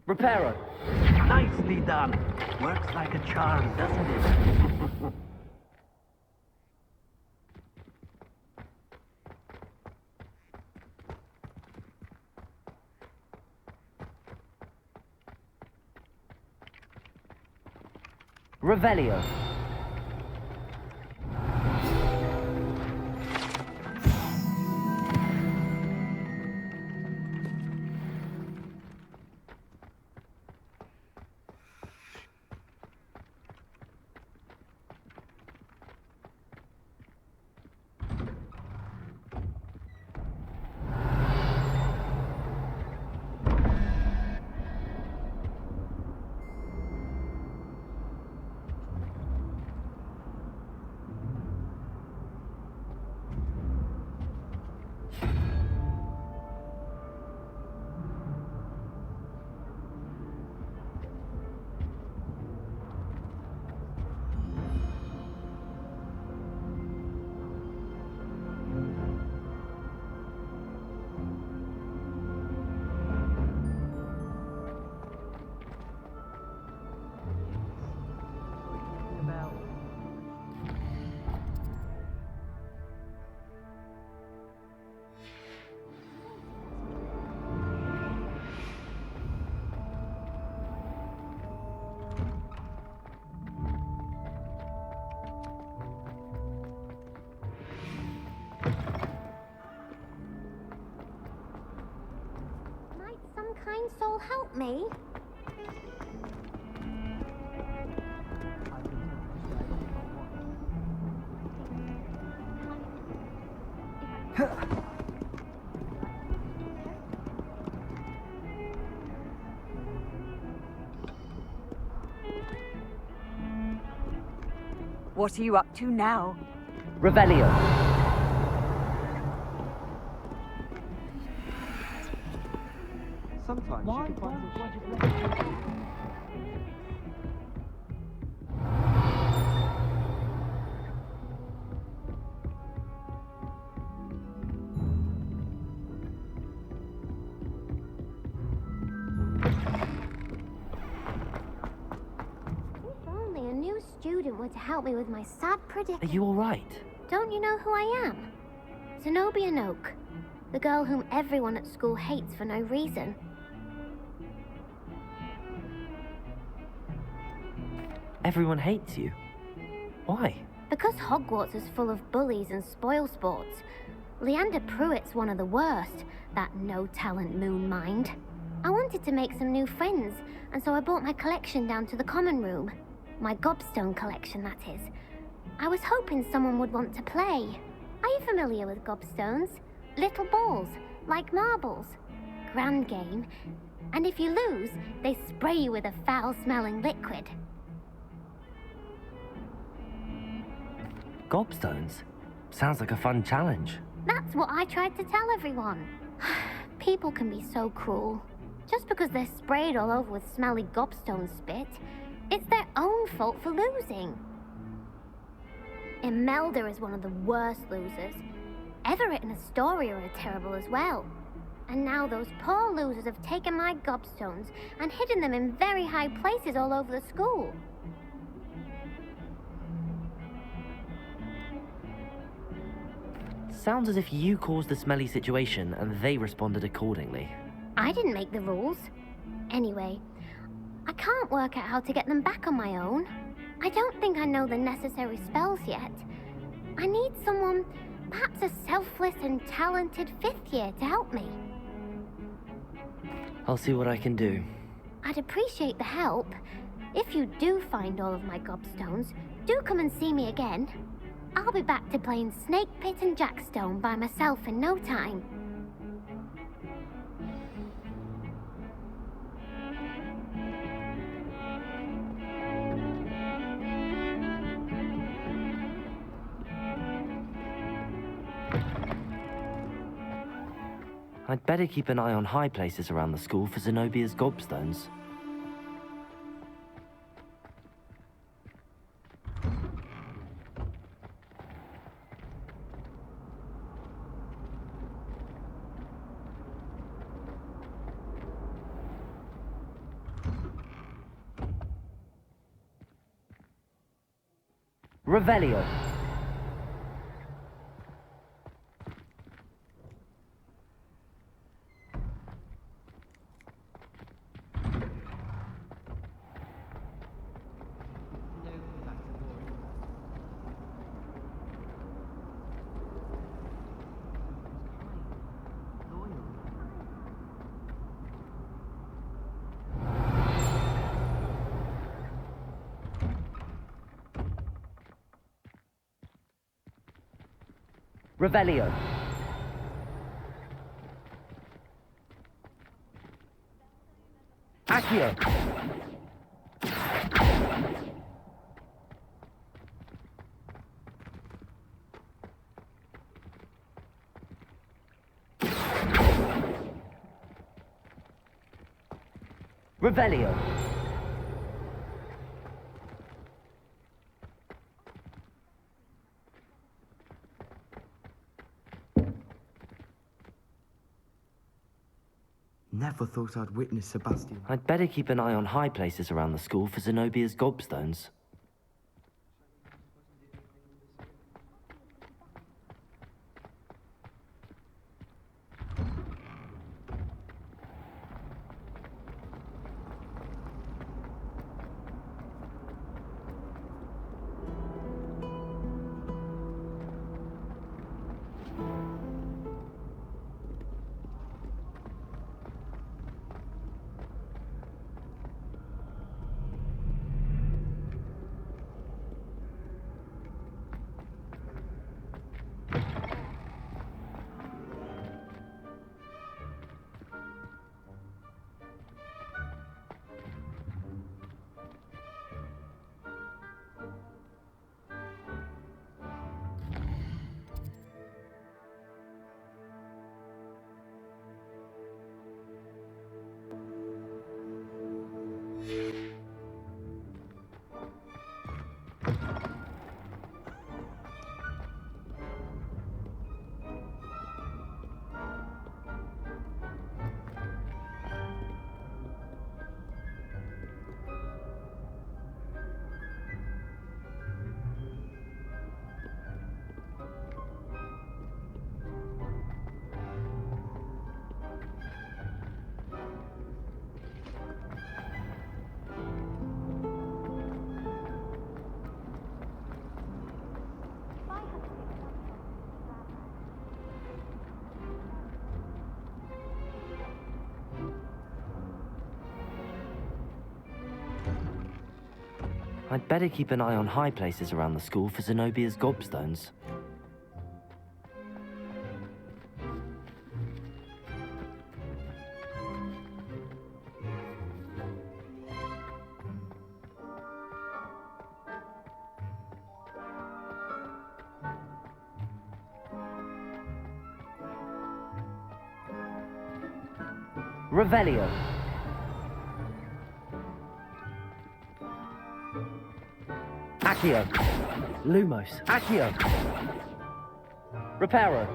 Reparo. Nicely done. Works like a charm, doesn't it? Revelio. Some kind soul help me? What are you up to now? Revelio. Sometimes you can find If only a new student were to help me with my sad Are predicament. you alright? Don't you know who I am? Zenobia Noak, the girl whom everyone at school hates for no reason. Everyone hates you. Why? Because Hogwarts is full of bullies and spoilsports. Leander Pruitt's one of the worst, that no-talent moon mind. I wanted to make some new friends, and so I brought my collection down to the common room. My gobstone collection, that is. I was hoping someone would want to play. Are you familiar with gobstones? Little balls, like marbles. Grand game. And if you lose, they spray you with a foul-smelling liquid. Gobstones? Sounds like a fun challenge. That's what I tried to tell everyone. People can be so cruel. Just because they're sprayed all over with smelly gobstone spit, it's their own fault for losing. Imelda is one of the worst losers. Everett and Astoria are terrible as well. And now those poor losers have taken my gobstones and hidden them in very high places all over the school. Sounds as if you caused the smelly situation and they responded accordingly. I didn't make the rules. Anyway, I can't work out how to get them back on my own. I don't think I know the necessary spells yet. I need someone, perhaps a selfless and talented 5th year to help me. I'll see what I can do. I'd appreciate the help. If you do find all of my gobstones, do come and see me again. I'll be back to playing Snake Pit and Jackstone by myself in no time. I'd better keep an eye on high places around the school for Zenobia's gobstones. Revelio. Revelio. Accio. Revelio. Never thought I'd witness Sebastian. I'd better keep an eye on high places around the school for Zenobia's gobstones. I'd better keep an eye on high places around the school for Zenobia's gobstones. Revelio. Accio. Lumos. Accio. Reparo.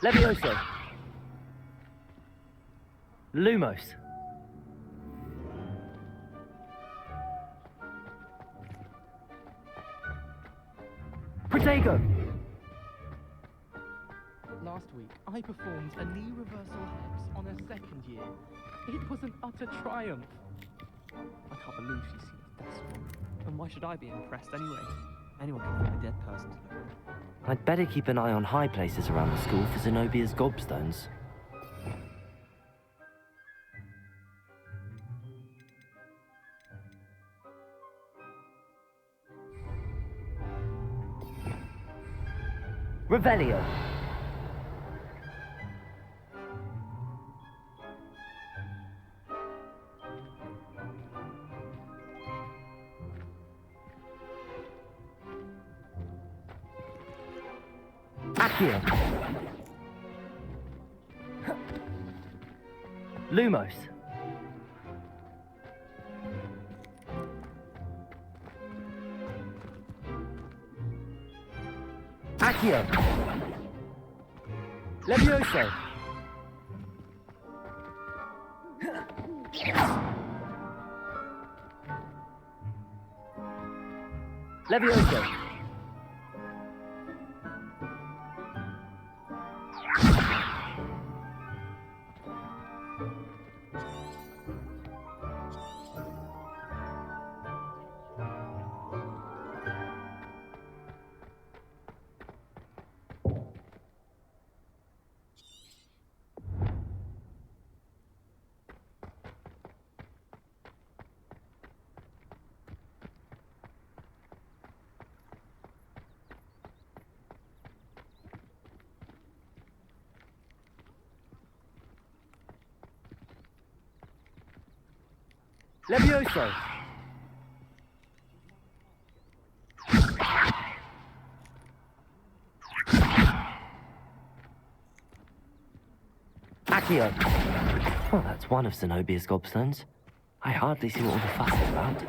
Levioso. Lumos. Protego. Last week, I performed a knee reversal hex on a second year. It was an utter triumph. I can't believe she's seen a decimal. And why should I be impressed anyway? Anyone can fit a dead person to the room. I'd better keep an eye on high places around the school for Zenobia's gobstones. Revelio. Accio. Lumos. Accio. Levioso. Levioso. Levioso! Accio! Well, that's one of Zenobia's gobstones. I hardly see what all the fuss is about.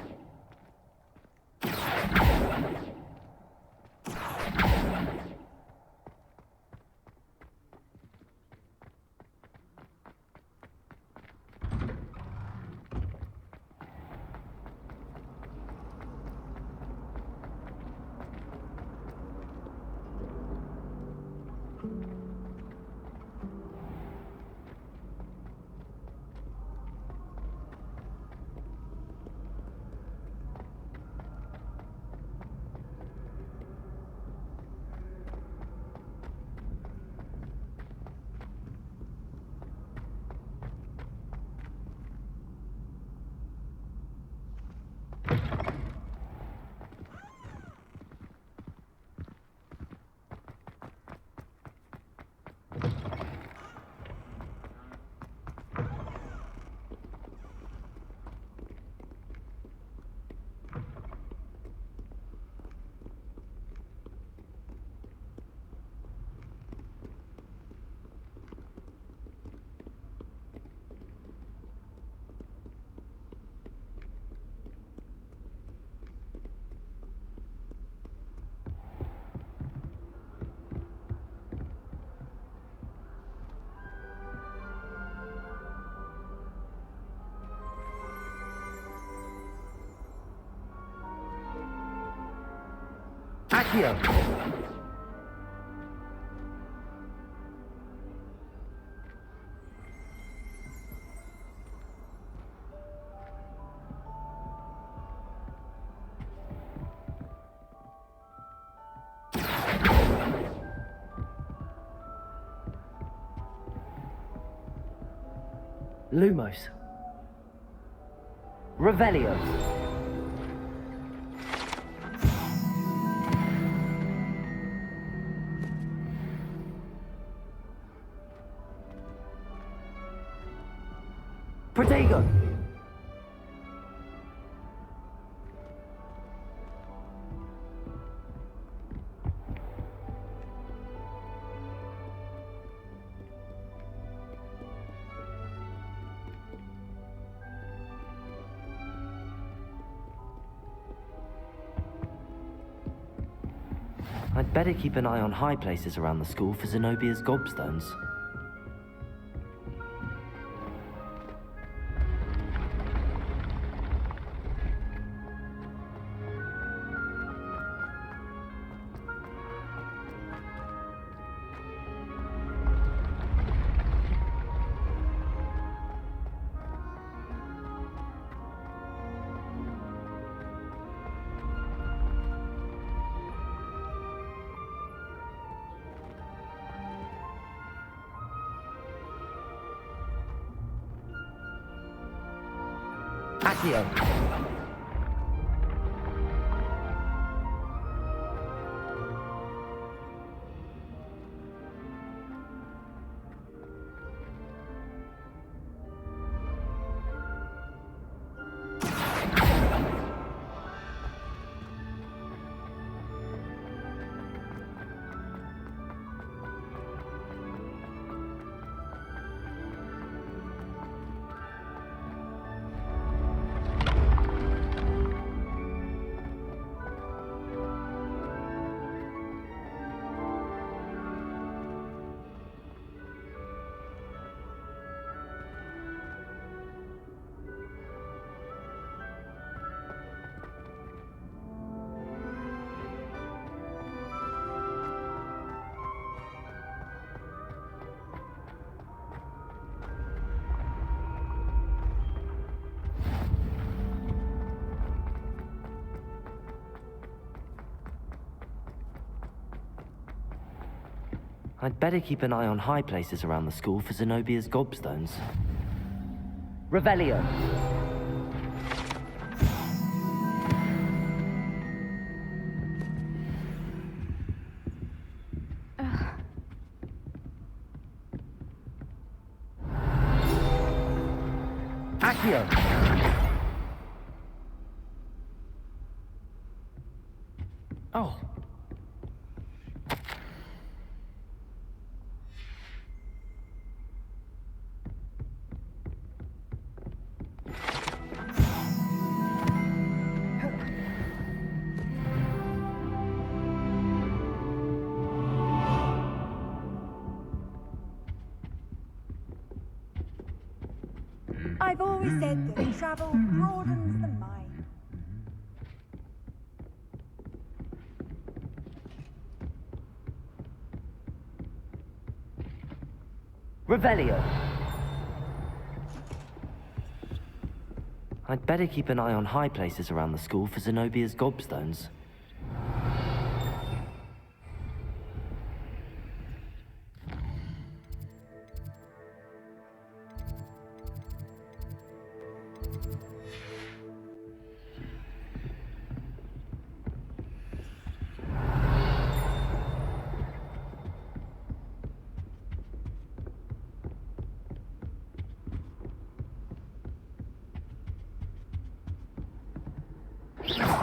Accio! Lumos. Revelio. Protego! I'd better keep an eye on high places around the school for Zenobia's gobstones. Accio. I'd better keep an eye on high places around the school for Zenobia's gobstones. Revelio. Accio. Oh. I've always said that travel broadens the mind. Revelio. I'd better keep an eye on high places around the school for Zenobia's gobstones.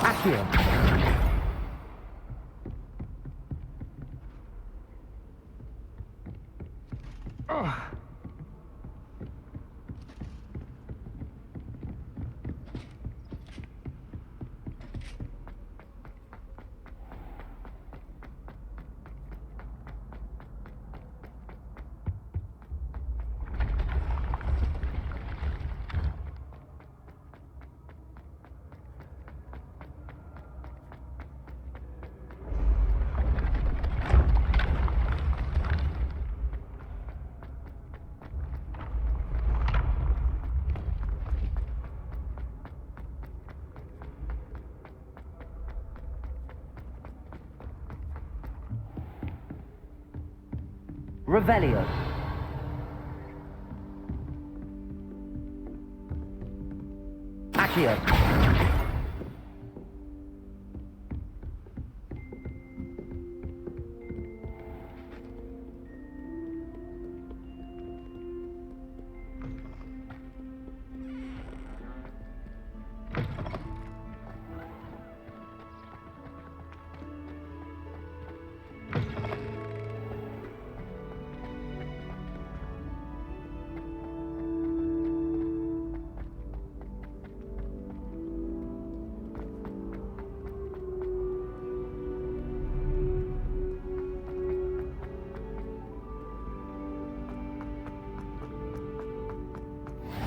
Accio. Revelio. Accio.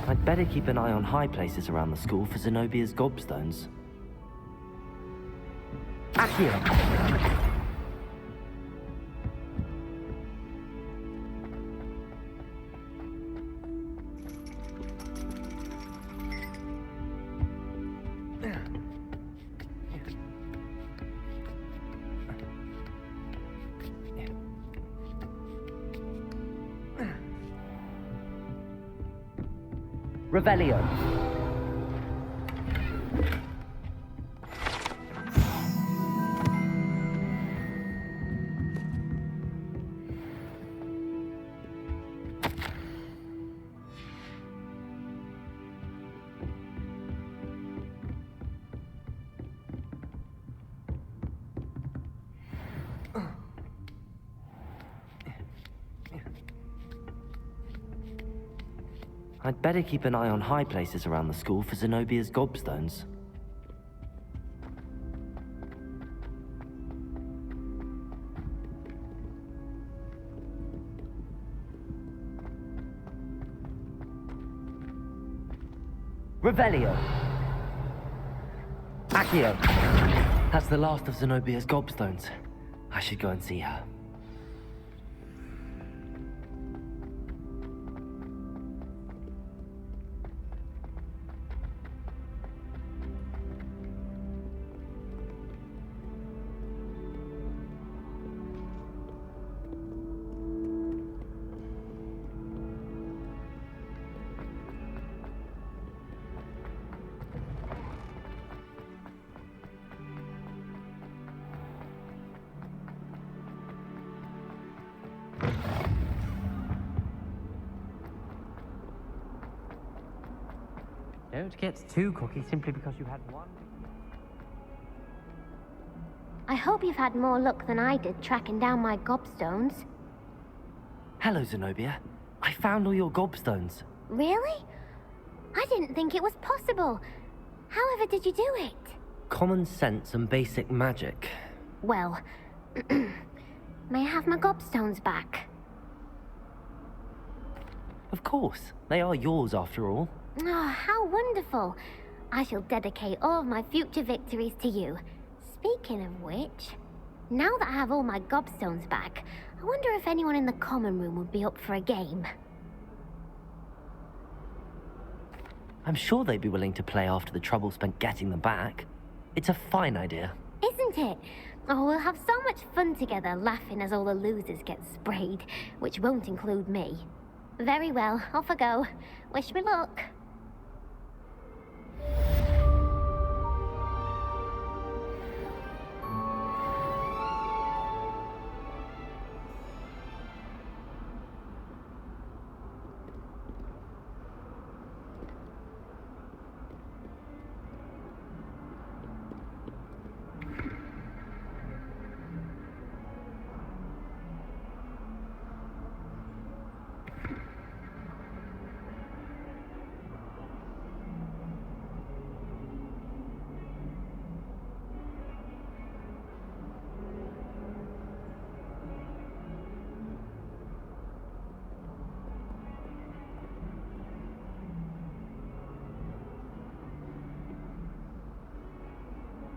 I'd better keep an eye on high places around the school for Zenobia's gobstones. Accio. Revelio. I'd better keep an eye on high places around the school for Zenobia's gobstones. Revelio. Accio. That's the last of Zenobia's gobstones. I should go and see her. Don't get too cocky simply because you had one. I hope you've had more luck than I did tracking down my gobstones. Hello, Zenobia. I found all your gobstones. Really? I didn't think it was possible. However did you do it? Common sense and basic magic. Well, may I have my gobstones back? Of course. They are yours after all. Oh, how wonderful. I shall dedicate all of my future victories to you. Speaking of which, now that I have all my gobstones back, I wonder if anyone in the common room would be up for a game. I'm sure they'd be willing to play after the trouble spent getting them back. It's a fine idea. Isn't it? Oh, we'll have so much fun together, laughing as all the losers get sprayed, which won't include me. Very well, off I go. Wish me luck.